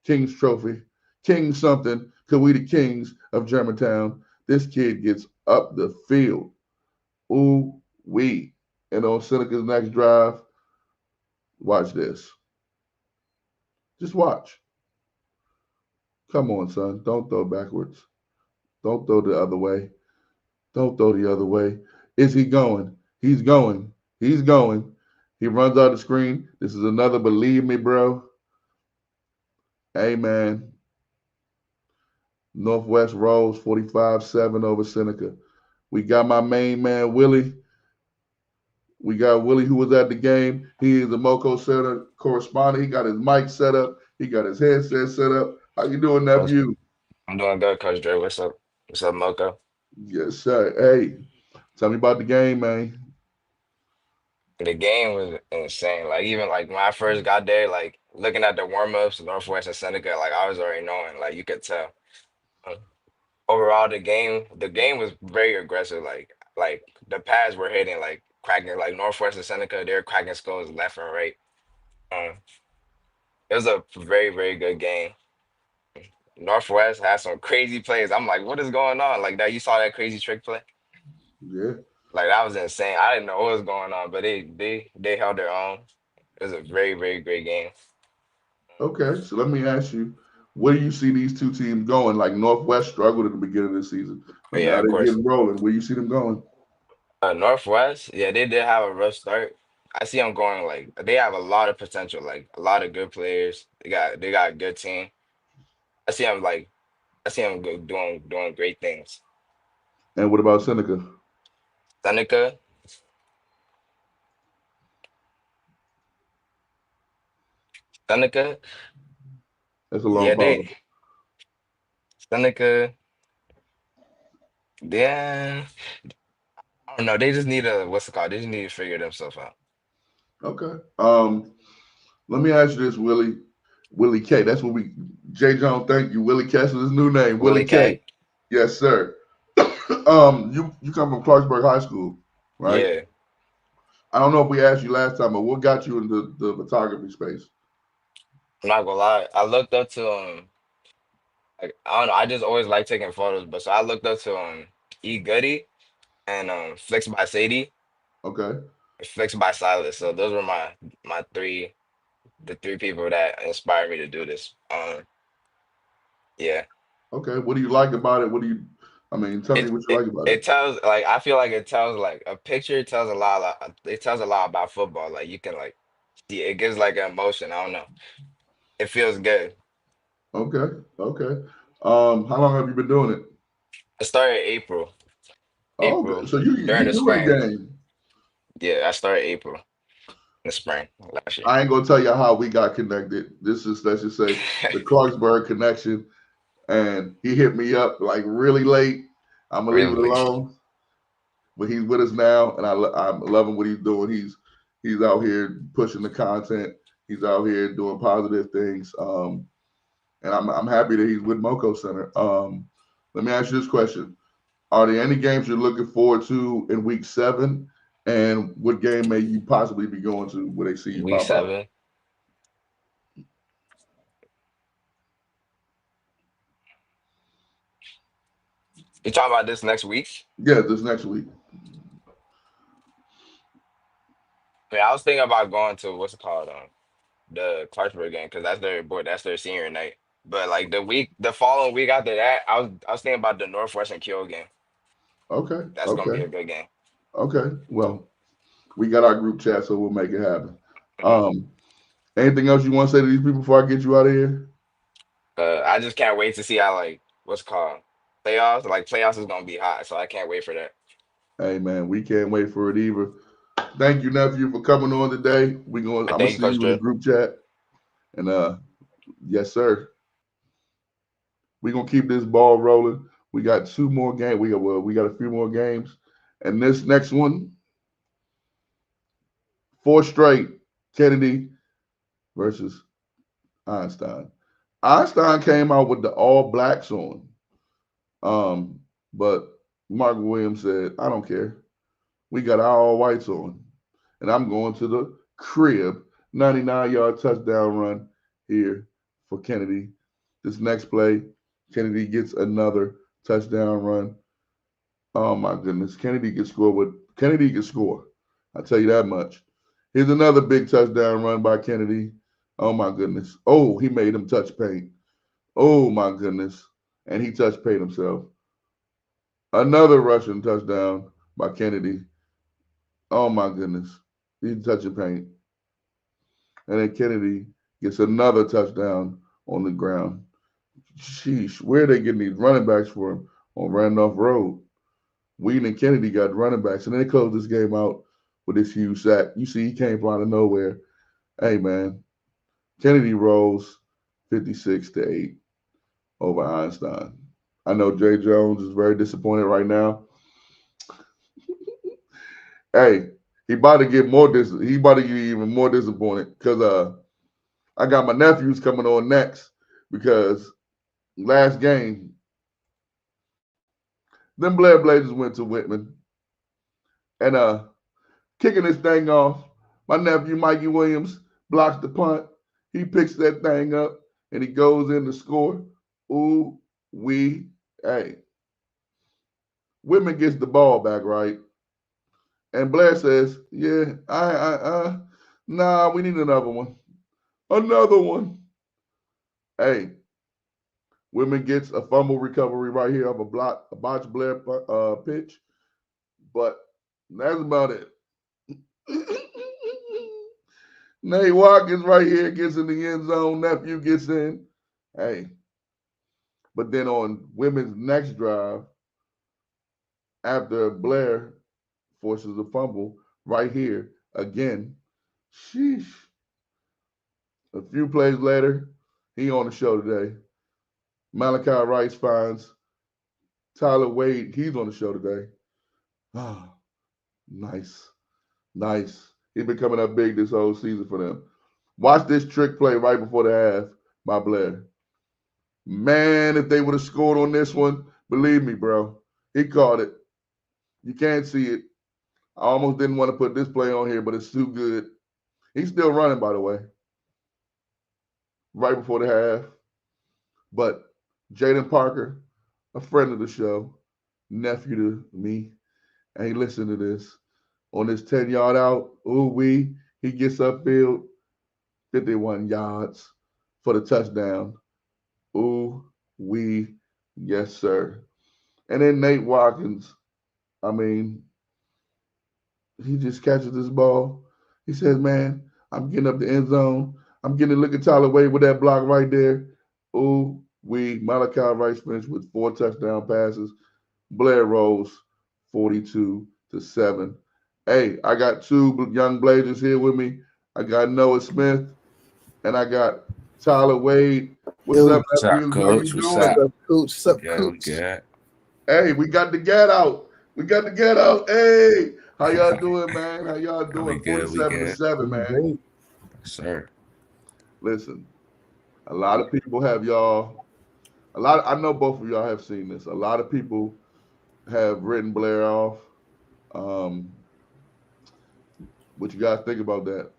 King's Trophy. King something, because we the kings of Germantown. This kid gets up the field. Ooh, wee. And on Seneca's next drive, watch this. Just watch. Come on, son. Don't throw backwards. Don't throw the other way. Don't throw the other way. Is he going? He's going. He's going. He runs out the screen. This is another believe me, bro. Hey, man. Northwest rolls 45-7 over Seneca. We got my main man, Willie. We got Willie, who was at the game. He is the MoCo Center correspondent. He got his mic set up. He got his headset set up. How you doing, nephew?
I'm doing good, Coach Dre. What's up? What's up, MoCo?
Yes, sir. Hey, tell me about the game, man.
The game was insane. Like even like when I first got there, like looking at the warm-ups, Northwest and Seneca, like I was already knowing, like you could tell. Uh, Overall, the game was very aggressive. Like the pads were hitting, like cracking, like Northwest and Seneca, they're cracking skulls left and right. Um, it was a very, very good game. Northwest had some crazy plays. I'm like, what is going on? Like that, you saw that crazy trick play?
Yeah.
Like that was insane. I didn't know what was going on, but they held their own. It was a very, very great game.
Okay. So let me ask you, where do you see these two teams going? Like Northwest struggled at the beginning of the season,
But
but
yeah,
now
of
they're
course.
getting rolling. Where you see them going?
Northwest, yeah, they did have a rough start. I see them going like they have a lot of potential, like a lot of good players. They got a good team. I see them like I see them doing great things.
And what about Seneca?
Seneca, Seneca,
That's a long
yeah,
pause.
Seneca, yeah. I don't know. They just need a what's it called? They just need to figure themselves out.
Okay. Let me ask you this, Willie. Willie K. That's what we. Jay Jones, thank you. Willie K. That's his new name. Willie
Willie
K.
K,
Yes, sir. You come from Clarksburg High School, right?
yeah,
I don't know if we asked you last time, but what got you into the photography space?
I'm not gonna lie. I looked up to like I don't know. I just always like taking photos, but so I looked up to E Goody and Flicks by Sadie,
Okay.
Flicks by Silas. So those were my three the three people that inspired me to do this. Yeah.
Okay. What do you like about it? What do you? I mean, tell me
It
what you
it
like about it.
it tells like I feel like it tells like a picture tells a lot. It tells a lot about football. Like you can like see it gives like an emotion. I don't know. It feels good.
Okay. Okay. How long have you been doing it?
I started April.
Oh, okay.
April
So you
during
you
the
new in the
spring.
game.
Yeah, I started April in the spring last year.
I ain't gonna tell you how we got connected. This is, let's just say, the Clarksburg connection, and he hit me up like really late. I'm gonna leave it
Really?
alone, but he's with us now, and I'm loving what he's doing. He's out here pushing the content. He's out here doing positive things. And I'm happy that he's with MoCo Center. Let me ask you this question: are there any games you're looking forward to in Week 7? And what game may you possibly be going to where they see you
Week
pop out?
7. You talking about this next week?
Yeah, this next week.
I mean, I was thinking about going to what's it called, the Clarksburg game because that's their senior night. But like the following week after that, I was thinking about the Northwestern Kyo game.
Okay,
That's gonna be
okay,
a good game.
okay. Well, we got our group chat, so we'll make it happen.
Hmm.
Um, anything else you want to say to these people before I get you out of here?
I just can't wait to see how like what's it called playoffs. Like playoffs is gonna be hot, so I can't wait for that.
Hey man, we can't wait for it either. Thank you, nephew, for coming on today. I'm gonna
Thank you,
see
Coach
you in the
Dre.
group chat. And yes, sir. We're gonna keep this ball rolling. We got two more games. We got a few more games. And this next one, four straight, Kennedy versus Einstein. Einstein came out with the all blacks on. But Mark Williams said, I don't care. We got our all whites on. And I'm going to the crib. 99-yard touchdown run here for Kennedy. This next play, Kennedy gets another touchdown run. Oh my goodness. Kennedy can score. I tell you that much. Here's another big touchdown run by Kennedy. Oh my goodness. Oh, he made him touch paint. Oh my goodness. And he touched paint himself. Another rushing touchdown by Kennedy. Oh my goodness. He's touching paint. And then Kennedy gets another touchdown on the ground. Sheesh, where are they getting these running backs for him on Randolph Road? Whedon and Kennedy got running backs, and they closed this game out with this huge sack. You see, he came from out of nowhere. Hey, man, Kennedy rolls 56 to 8 over Einstein. I know Jay Jones is very disappointed right now. Hey, he about to get he about to get even more disappointed because I got my nephews coming on next because last game, them Blair Blazers went to Whitman and kicking this thing off. My nephew Mikey Williams blocks the punt. He picks that thing up and he goes in to score. Ooh, hey. Whitman gets the ball back, right? And Blair says, yeah, nah, we need another one. Another one. Hey, Whitman gets a fumble recovery right here of a botch Blair pitch. But that's about it. Nate Watkins right here gets in the end zone. Nephew gets in. Hey, but then on women's next drive, after Blair forces a fumble right here again, sheesh. A few plays later, he on the show today. Malachi Rice finds Tyler Wade. He's on the show today. Ah, nice, nice. He's been coming up big this whole season for them. Watch this trick play right before the half by Blair. Man, if they would have scored on this one, believe me, bro, he caught it. You can't see it. I almost didn't want to put this play on here, but it's too good. He's still running, by the way, right before the half. But Jaden Parker, a friend of the show, nephew to me, and he listened to this. On his 10-yard out, he gets upfield, 51 yards for the touchdown. Yes, sir. And then Nate Watkins, I mean, he just catches this ball. He says, man, I'm getting up the end zone. I'm getting to look at Tyler Wade with that block right there. Malachi Rice finished with 4 touchdown passes. Blair Rose, 42-7. Hey, I got 2 young Blazers here with me. I got Noah Smith and I got Tyler Wade. What's up,
What's up,
nephews? How you
Coach? What's
doing?
up?
Coach? What's up,
Good,
Coach?
good.
Hey, we got the get out. Hey, how y'all doing, man? How y'all doing?
We good.
47-7, man.
Great.
Sir.
Listen, a lot of people have y'all. I know both of y'all have seen this. A lot of people have written Blair off. What you guys think about that?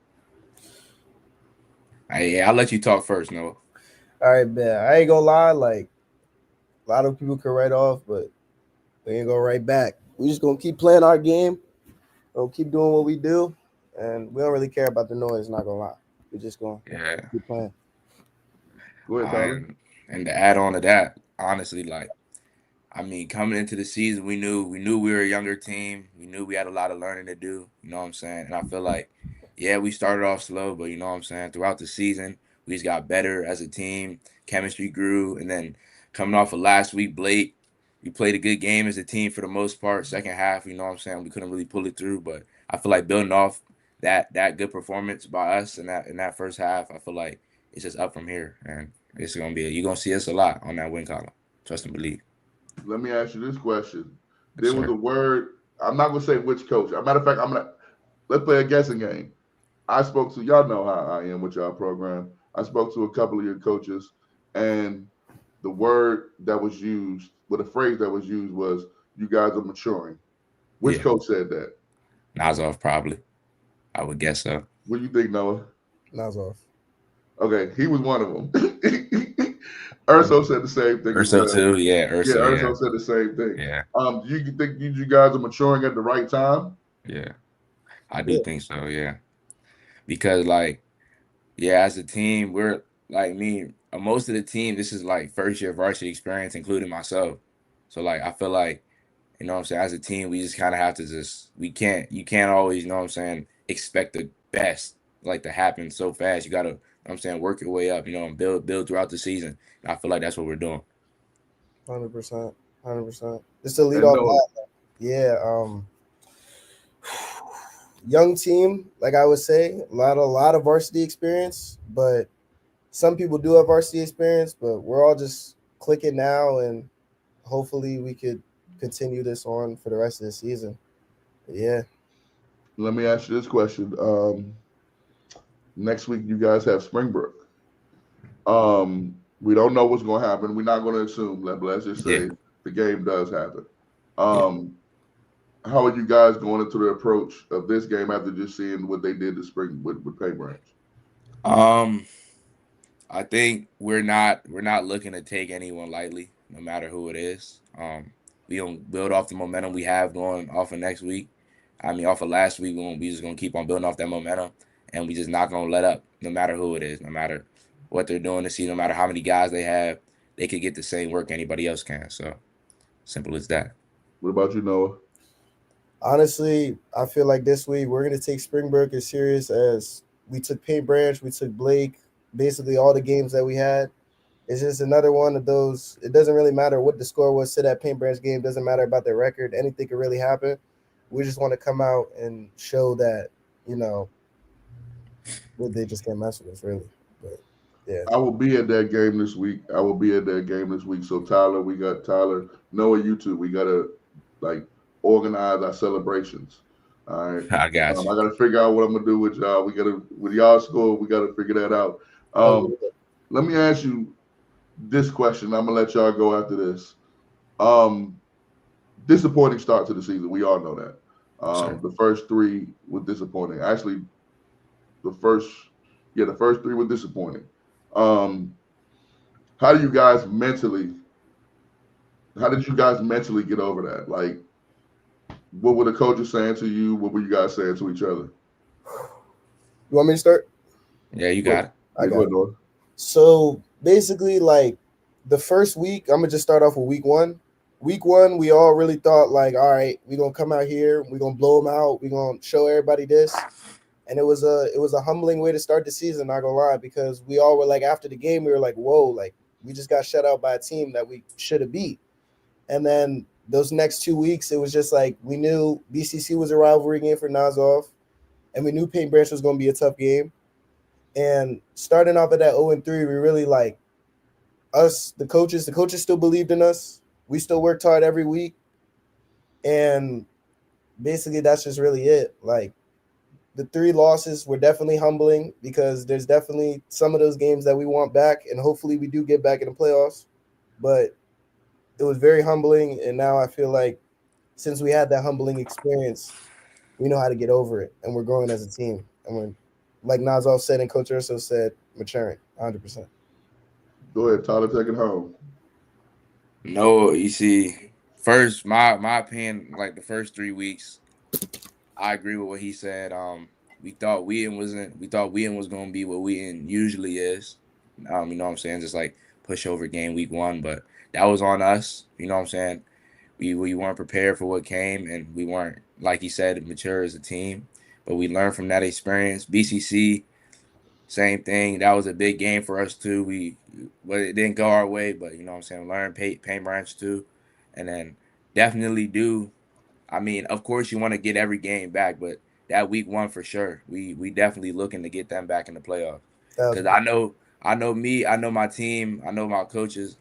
Hey, I'll let you talk first, Noah.
All right, man. I ain't gonna lie, like a lot of people can write off, but we ain't gonna write back. We just gonna keep playing our game. We'll keep doing what we do, and we don't really care about the noise. Not gonna lie, we just gonna keep playing.
Go ahead, Tyler.
And to add on to that, honestly, like, I mean, coming into the season, we knew we were a younger team. We knew we had a lot of learning to do. You know what I'm saying? And I feel like, yeah, we started off slow, but you know what I'm saying? Throughout the season, we just got better as a team. Chemistry grew, and then coming off of last week, Blake, we played a good game as a team for the most part. Second half, you know what I'm saying? We couldn't really pull it through, but I feel like building off that good performance by us in that first half, I feel like it's just up from here, and it's gonna be you're gonna see us a lot on that win column. Trust and believe.
Let me ask you this question.
Yes,
There was
sir.
a word. I'm not gonna say which coach. As a matter of fact, let's play a guessing game. I spoke to y'all know how I am with y'all program. I spoke to a couple of your coaches, and the word that was used, the phrase that was used was, "You guys are maturing." Which
Yeah.
coach said that?
Nazov probably. I would guess so.
What do you think, Noah?
Nazov.
Okay, he was one of them. Urso said the same thing.
Urso
as well.
too. Yeah, Urso.
Yeah, Urso said the same thing.
Yeah.
Do you think you guys are maturing at the right time?
Yeah. I do think so, yeah. Because as a team, we're like most of the team, this is like first year varsity experience, including myself. So I feel like, you know what I'm saying, as a team, we just kind of have to you can't always, you know what I'm saying, expect the best to happen so fast. You gotta, you know what I'm saying, work your way up, you know, and build throughout the season. And I feel like that's what we're doing.
100%. Just to lead
And
off
Noah,
that, yeah. Young team, like I would say, a lot of varsity experience, but some people do have varsity experience, but we're all just clicking now, and hopefully we could continue this on for the rest of the season. But yeah.
let me ask you this question. Next week you guys have Springbrook. We don't know what's going to happen. We're not going to assume. Let's just say the game does happen. How are you guys going into the approach of this game after just seeing what they did this spring with Pay Branch?
I think we're not looking to take anyone lightly, no matter who it is. We don't build off the momentum we have going off of next week. I mean, off of last week, we just gonna keep on building off that momentum, and we just not gonna let up, no matter who it is, no matter what they're doing to see, no matter how many guys they have, they could get the same work anybody else can. So simple as that.
What about you, Noah?
Honestly, I feel like this week we're going to take Springbrook as serious as we took Paint Branch, we took Blake, basically all the games that we had. It's just another one of those. It doesn't really matter what the score was to that Paint Branch game. It doesn't matter about their record. Anything could really happen. We just want to come out and show that, they just can't mess with us, really. But yeah.
I will be at that game this week. So Tyler, we got Tyler. Noah, you two. We got to organize our celebrations. All right.
I got you.
I got to figure out what I'm gonna do with y'all. With y'all score, we got to figure that out. Let me ask you this question. I'm gonna let y'all go after this. Disappointing start to the season. We all know that.
Sir.
The first three were disappointing. Actually, the first three were disappointing. Um, how do you guys mentally? How did you guys mentally get over that? Like, what were the coaches saying to you? What were you guys saying to each other?
You want me to start?
Yeah, you got it.
I
Go
got
ahead,
it.
Noah.
So basically, like the first week, I'm gonna just start off with week one. Week one, we all really thought like, all right, we're gonna come out here, we're gonna blow them out, we're gonna show everybody this. And it was a humbling way to start the season, not gonna lie, because we all were like after the game, we were like, whoa, like we just got shut out by a team that we should have beat. And then those next 2 weeks, it was just like we knew BCC was a rivalry game for Nazov, and we knew Paint Branch was gonna be a tough game. And starting off at that 0-3, we really like us, the coaches still believed in us. We still worked hard every week. And basically that's just really it. Like the 3 losses were definitely humbling because there's definitely some of those games that we want back, and hopefully we do get back in the playoffs. But it was very humbling, and now I feel like since we had that humbling experience, we know how to get over it, and we're growing as a team. And we're, like Nazov said and Coach Urso said, maturing 100%.
Go ahead, Tyler. Take it home.
No, you see, first my opinion, like the first 3 weeks, I agree with what he said. We thought Wheaton was gonna be what Wheaton usually is. You know what I'm saying? Just like pushover game week one, but that was on us. You know what I'm saying? We weren't prepared for what came, and we weren't, like he said, mature as a team. But we learned from that experience. BCC, same thing. That was a big game for us too. But it didn't go our way. But you know what I'm saying? Learn Paint Branch too, and then definitely do. I mean, of course, you want to get every game back, but that week one for sure, we definitely looking to get them back in the playoffs. Because I know me, I know my team, I know my coaches,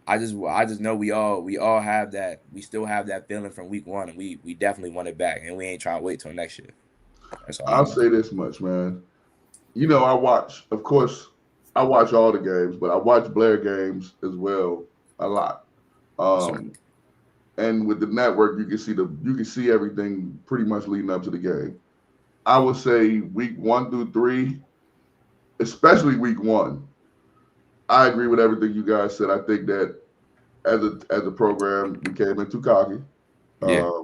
I just know we all have that. We still have that feeling from week one, and we definitely want it back, and we ain't trying to wait till next year. That's all.
I'll say this much, man. You know, of course, I watch all the games, but I watch Blair games as well a lot.
Sir.
And with the network, you can see everything pretty much leading up to the game. I would say week 1 through 3, especially week one. I agree with everything you guys said. I think that as a program, we came in too cocky.
Yeah.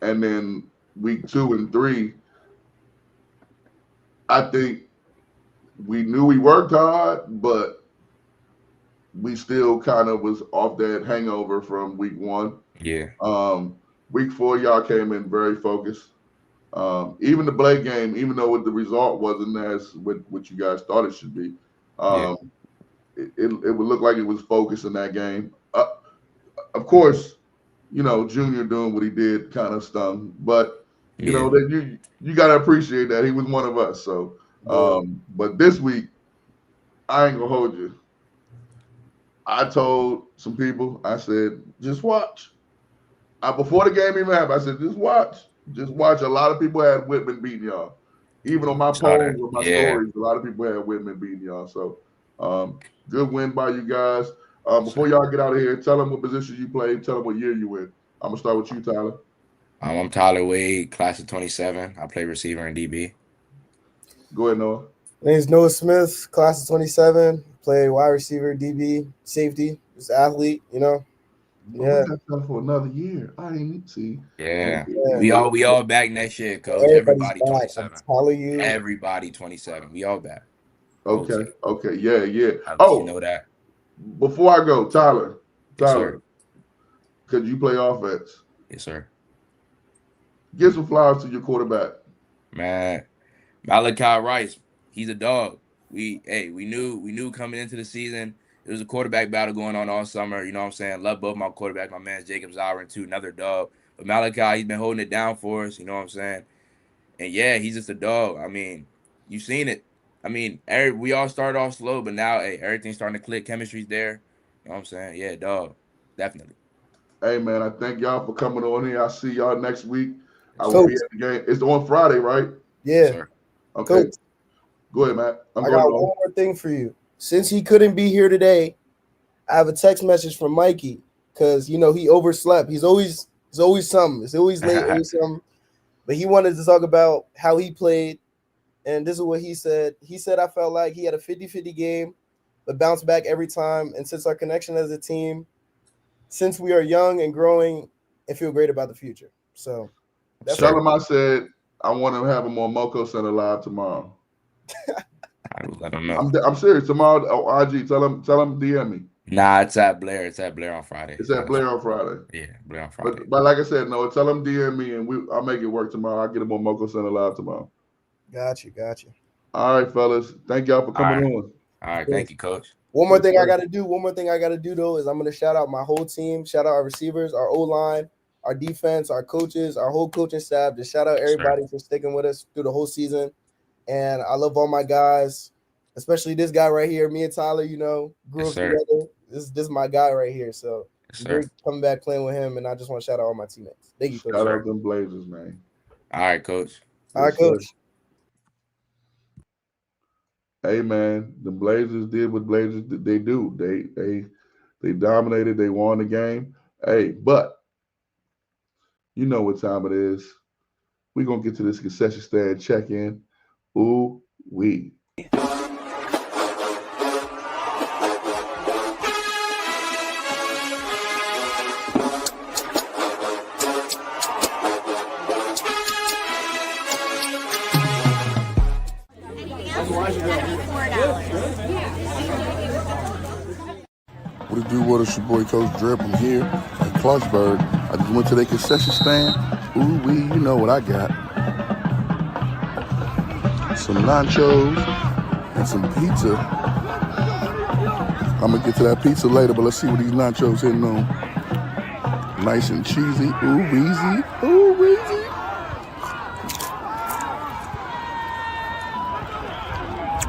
And then week 2 and 3, I think we knew we worked hard, but we still kind of was off that hangover from week one.
Yeah.
Week 4, y'all came in very focused. Even the Blake game, even though the result wasn't as what you guys thought it should be,
Yeah.
it would look like it was focused in that game. Of course, you know, Junior doing what he did kind of stung, but you
Yeah.
know that you got to appreciate that he was one of us. So, but this week, I ain't gonna hold you. I told some people, I said, just watch. Before the game even happened, I said, just watch. Just watch. A lot of people had Whitman beating y'all. Even on my
Saw
polls
that.
or my
Yeah.
stories, a lot of people had Whitman beating y'all. So, good win by you guys. Before y'all get out of here, tell them what position you played. Tell them what year you in. I'm gonna start with you, Tyler.
I'm Tyler Wade, class of 27. I play receiver and DB.
Go ahead, Noah.
My name's Noah Smith, class of 27. Play wide receiver, DB, safety, just athlete, you know.
Oh,
Yeah.
we got time for another year. I ain't see.
Yeah.
Yeah.
We all back next year, coach.
Everybody's
Everybody
back. I'm
27.
telling you.
Everybody 27. We all back.
Okay. Okay. Yeah.
At least you know that.
Before I go, Tyler.
Yes, sir.
Could you play offense?
Yes, sir.
Give some flowers to your quarterback.
Man, Malachi Rice, he's a dog. We knew coming into the season, there was a quarterback battle going on all summer. You know what I'm saying? Love both my quarterbacks. My man's Jacob Zyron too, another dog. But Malachi, he's been holding it down for us. You know what I'm saying? And yeah, he's just a dog. I mean, you've seen it. I mean, we all started off slow, but now, hey, everything's starting to click. Chemistry's there. You know what I'm saying? Yeah, dog. Definitely.
Hey, man, I thank y'all for coming on here. I'll see y'all next week. I will
Coach.
be at the game. It's on Friday, right?
Yeah.
Sir.
Okay.
Coach,
go ahead, Matt.
I got one more thing for you. Since he couldn't be here today, I have a text message from Mikey because, you know, he overslept. He's always It's always something. It's always late, always something. But he wanted to talk about how he played, and this is what he said. He said, I felt like he had a 50-50 game, but bounced back every time. And since our connection as a team, since we are young and growing and feel great about the future. So that's
Tell him I said I want to have him on MoCo Center live tomorrow.
I don't know.
I'm serious. Tomorrow, IG, tell him DM me.
Nah, it's at Blair. It's at Blair on Friday.
It's at Blair on Friday.
Yeah, Blair on Friday.
But like I said, no, tell him DM me and I'll make it work tomorrow. I'll get him on MoCo Center live tomorrow.
Got you.
All right, fellas. Thank y'all for coming on.
All right, thank you, Coach.
One more thing I got to do though is I'm going to shout out my whole team. Shout out our receivers, our O-line, our defense, our coaches, our whole coaching staff. Just shout out everybody for sticking with us through the whole season. And I love all my guys, especially this guy right here. Me and Tyler, grew up together. This is my guy right here. So it's great coming back playing with him. And I just want to shout out all my teammates. Thank you, Coach.
Shout out them Blazers, man.
All right, Coach.
All right, Coach.
Hey, man, the Blazers did what Blazers they do. They dominated. They won the game. Hey, but you know what time it is. We're going to get to this concession stand check-in. Ooh, wee. What it do? What it's your boy Coach Drip. I'm here in Clarksburg. I just went to their concession stand. Ooh wee, you know what I got. Some nachos and some pizza. I'm gonna get to that pizza later, but let's see what these nachos hitting on. Nice and cheesy. Ooh weezy. Ooh weezy.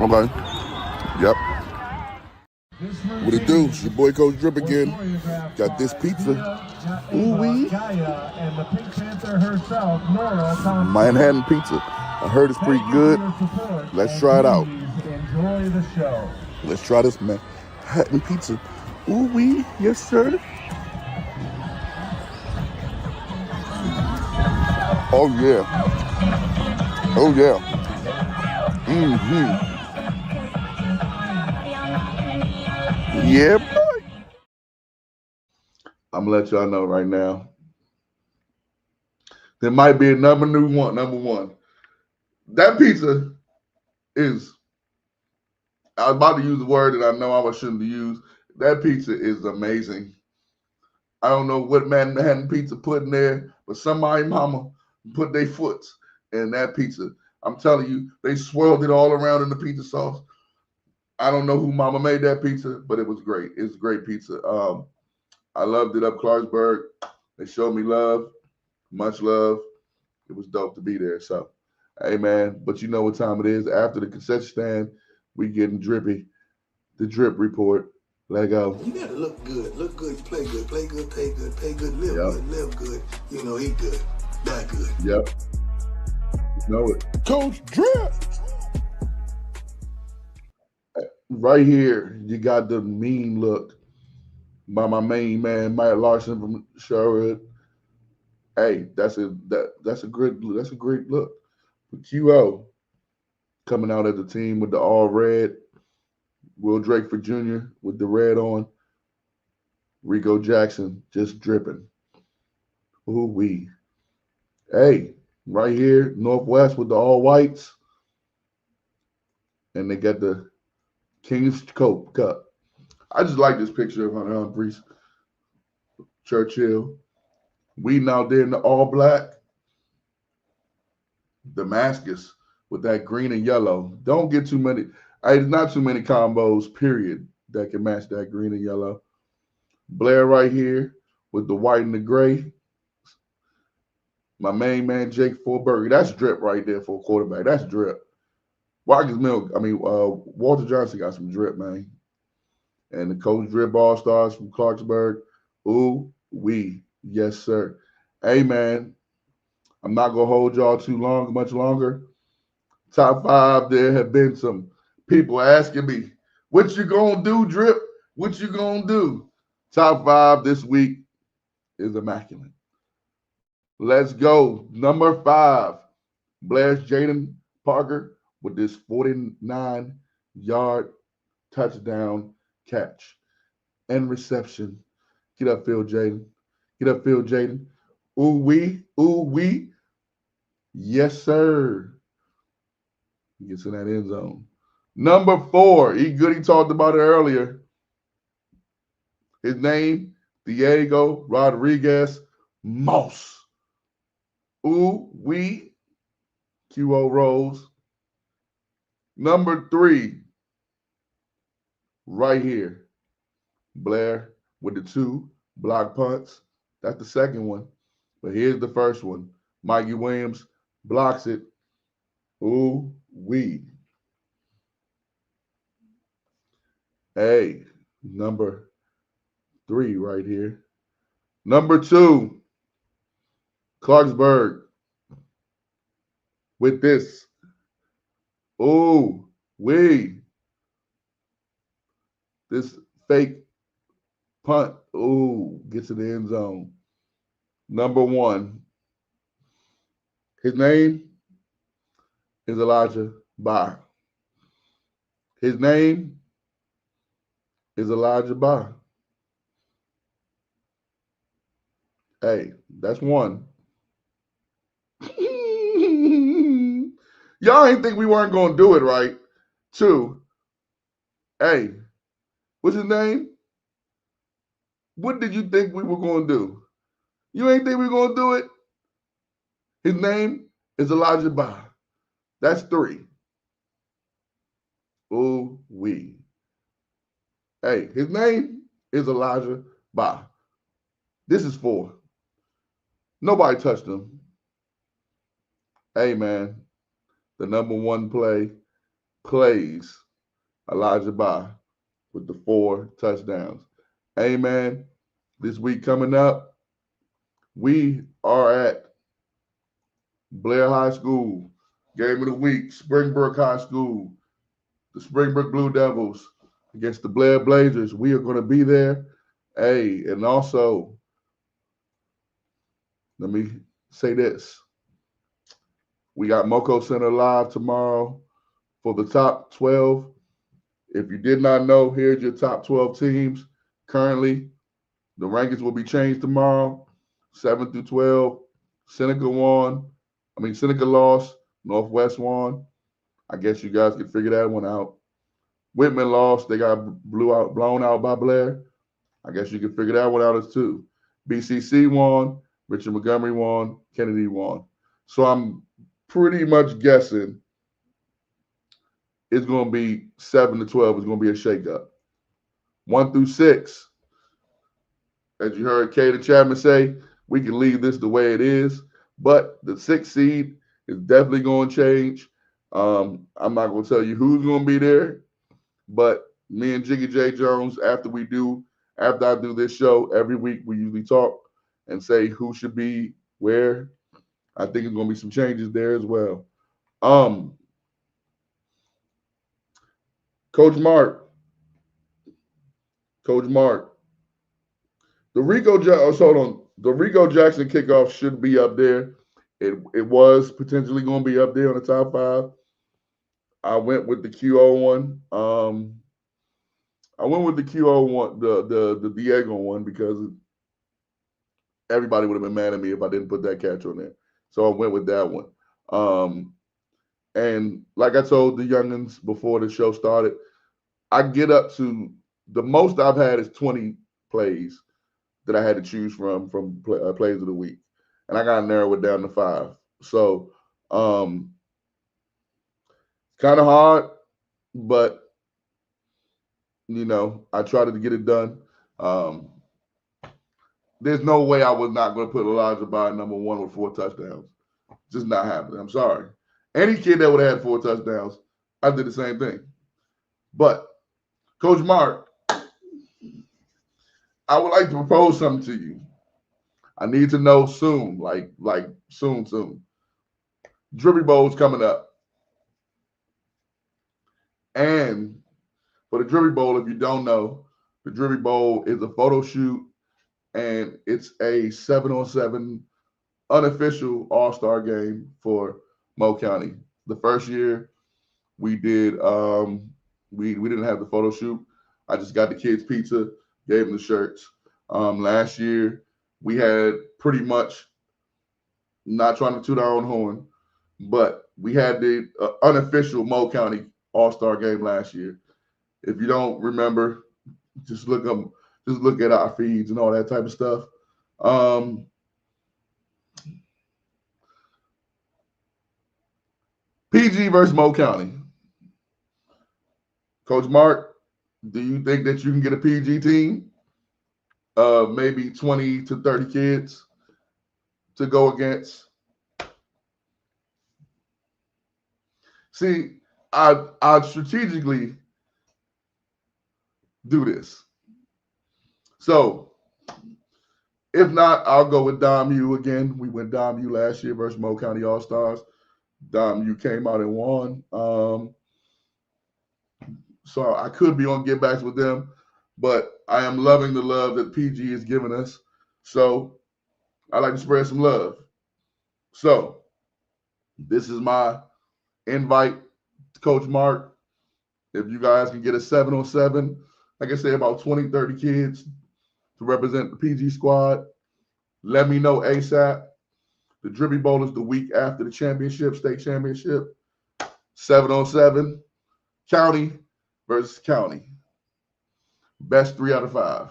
Okay. Yep. What it do? It's your boy Coach Drip again. Got this pizza. Ooh wee. Manhattan pizza. I heard it's pretty good. Let's try it out.
Enjoy the show.
Let's try this Manhattan pizza. Ooh wee. Yes, sir. Oh yeah. Oh yeah. Mm-hmm. Yeah, boy. I'm gonna let y'all know right now. There might be a number one. That pizza is, I was about to use a word that I know I shouldn't use. That pizza is amazing. I don't know what Manhattan pizza put in there, but somebody mama put their foot in that pizza. I'm telling you, they swirled it all around in the pizza sauce. I don't know who mama made that pizza, but it was great. It's great pizza. I loved it up Clarksburg. They showed me love, much love. It was dope to be there. So, hey, man, but you know what time it is. After the concession stand, we getting drippy. The drip report. Let go.
You gotta look good, play good, pay good, live good. You know, eat good, die good.
Yep. You know it. Coach Drip. Right here, you got the mean look by my main man, Mike Larson from Charlotte. Hey, that's a great look. QO coming out as the team with the all red. Will Drakeford Jr. with the red on. Rico Jackson just dripping. Ooh wee. Hey, right here, Northwest with the all whites. And they got the King's Cup. I just like this picture of Hunter Humphreys, Churchill. We now there in the all black. Damascus with that green and yellow. Don't get too many. Not too many combos, period, that can match that green and yellow. Blair right here with the white and the gray. My main man, Jake Forberg. That's drip right there for a quarterback. That's drip. Walter Johnson got some drip, man. And the Coach Drip All-Stars from Clarksburg. Ooh, wee. Yes, sir. Hey, man, I'm not going to hold y'all much longer. Top 5, there have been some people asking me, what you going to do, Drip? What you going to do? Top 5 this week is immaculate. Let's go. Number 5. Blair's Jaden Parker with this 49-yard touchdown catch and reception. Get up, Phil Jaden. Get up, Phil Jaden. Ooh wee, ooh wee. Yes, sir. He gets in that end zone. Number 4. E. Goody talked about it earlier. His name, Diego Rodriguez Moss. Ooh wee. QO rolls. Number 3. Right here. Blair with the 2 block punts. That's the second one. But here's the first one. Mikey Williams blocks it. Ooh wee. Hey, number 3 right here. Number 2, Clarksburg with this. Ooh wee. This fake punt. Ooh, gets in the end zone. Number 1. His name is Elijah Ba. His name is Elijah Ba. Hey, that's 1. Y'all ain't think we weren't going to do it, right? 2. Hey, what's his name? What did you think we were going to do? You ain't think we were going to do it? His name is Elijah Ba. That's 3. Ooh wee. Hey, his name is Elijah Ba. This is 4. Nobody touched him. Hey, man, the number 1 play plays Elijah Ba with the 4 touchdowns. Hey, man, this week coming up, we are at Blair High School. Game of the week, Springbrook High School. The Springbrook Blue Devils against the Blair Blazers. We are going to be there. Hey, and also, let me say this. We got MoCo Center live tomorrow for the top 12. If you did not know, here's your top 12 teams. Currently, the rankings will be changed tomorrow. 7 through 12. Seneca lost. Northwest won. I guess you guys can figure that one out. Whitman lost. They got blown out by Blair. I guess you can figure that one out as too. BCC won. Richard Montgomery won. Kennedy won. So I'm pretty much guessing it's going to be 7 to 12. It's going to be a shakeup. 1 through 6. As you heard Kaden Chapman say, we can leave this the way it is. But the 6th seed is definitely going to change. I'm not going to tell you who's going to be there. But me and Jiggy J Jones, after I do this show every week, we usually talk and say who should be where. I think it's going to be some changes there as well. Coach Mark. The Rico Jackson kickoff should be up there. It was potentially going to be up there on the top 5. I went with the QO one. I went with the QO one, the Diego one, because everybody would have been mad at me if I didn't put that catch on there. So I went with that one. And like I told the youngins before the show started, I get up to the most I've had is 20 plays that I had to choose from plays of the week, and I got to narrow it down to 5. So kind of hard, but I tried to get it done. There's no way I was not going to put Elijah by number 1 with 4 touchdowns. Just not happening. I'm sorry. Any kid that would have had 4 touchdowns, I did the same thing. But Coach Mark, I would like to propose something to you. I need to know soon, like soon. Drippy Bowl's coming up. And for the Drippy Bowl, if you don't know, the Drippy Bowl is a photo shoot, and it's a 7-on-7 unofficial All-Star game for Mo County. The first year we did we didn't have the photo shoot. I just got the kids pizza, gave them the shirts. Last year we had pretty much, not trying to toot our own horn, but we had the unofficial Mo County All-Star game last year. If you don't remember, just look at our feeds and all that type of stuff. PG versus Mo County. Coach Mark, do you think that you can get a PG team? Maybe 20 to 30 kids to go against. See, I'd strategically do this. So, if not, I'll go with Dom U again. We went Dom U last year versus Mo County All-Stars. Dom U came out and won. So I could be on get backs with them, but I am loving the love that PG is giving us. So I like to spread some love. So this is my invite to Coach Mark. If you guys can get a 7-on-7, like I say, about 20, 30 kids to represent the PG squad, let me know ASAP. The Drippy Bowl is the week after the championship, state championship. 7-on-7, county versus county. Best 3 out of 5.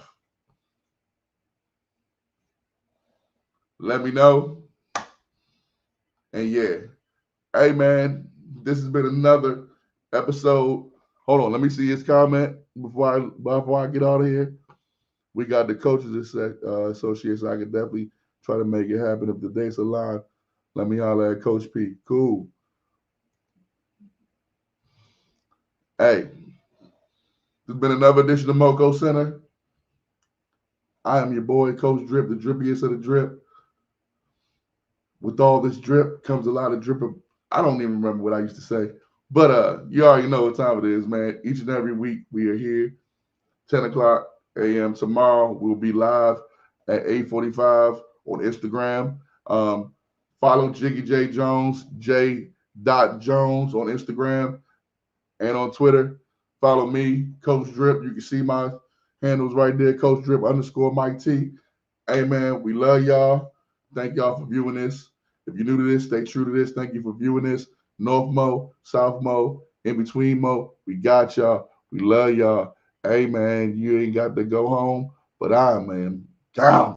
Let me know. And yeah. Hey man, this has been another episode. Hold on, let me see his comment before I get out of here. We got the coaches association, so I can definitely try to make it happen. If the dates align, let me holler at Coach P. Cool. Hey, this has been another edition of MoCo Center. I am your boy, Coach Drip, the drippiest of the drip. With all this drip comes a lot of drip. I don't even remember what I used to say. But you already know what time it is, man. Each and every week we are here, 10 o'clock a.m. Tomorrow we'll be live at 8:45 on Instagram. Follow Jiggy J Jones, J.Jones on Instagram and on Twitter. Follow me, Coach Drip. You can see my handles right there, Coach Drip _ Mike T. Hey, man, we love y'all. Thank y'all for viewing this. If you're new to this, stay true to this. Thank you for viewing this. North Mo, South Mo, in between Mo, we got y'all. We love y'all. Hey, man, you ain't got to go home, but I am, man. Down.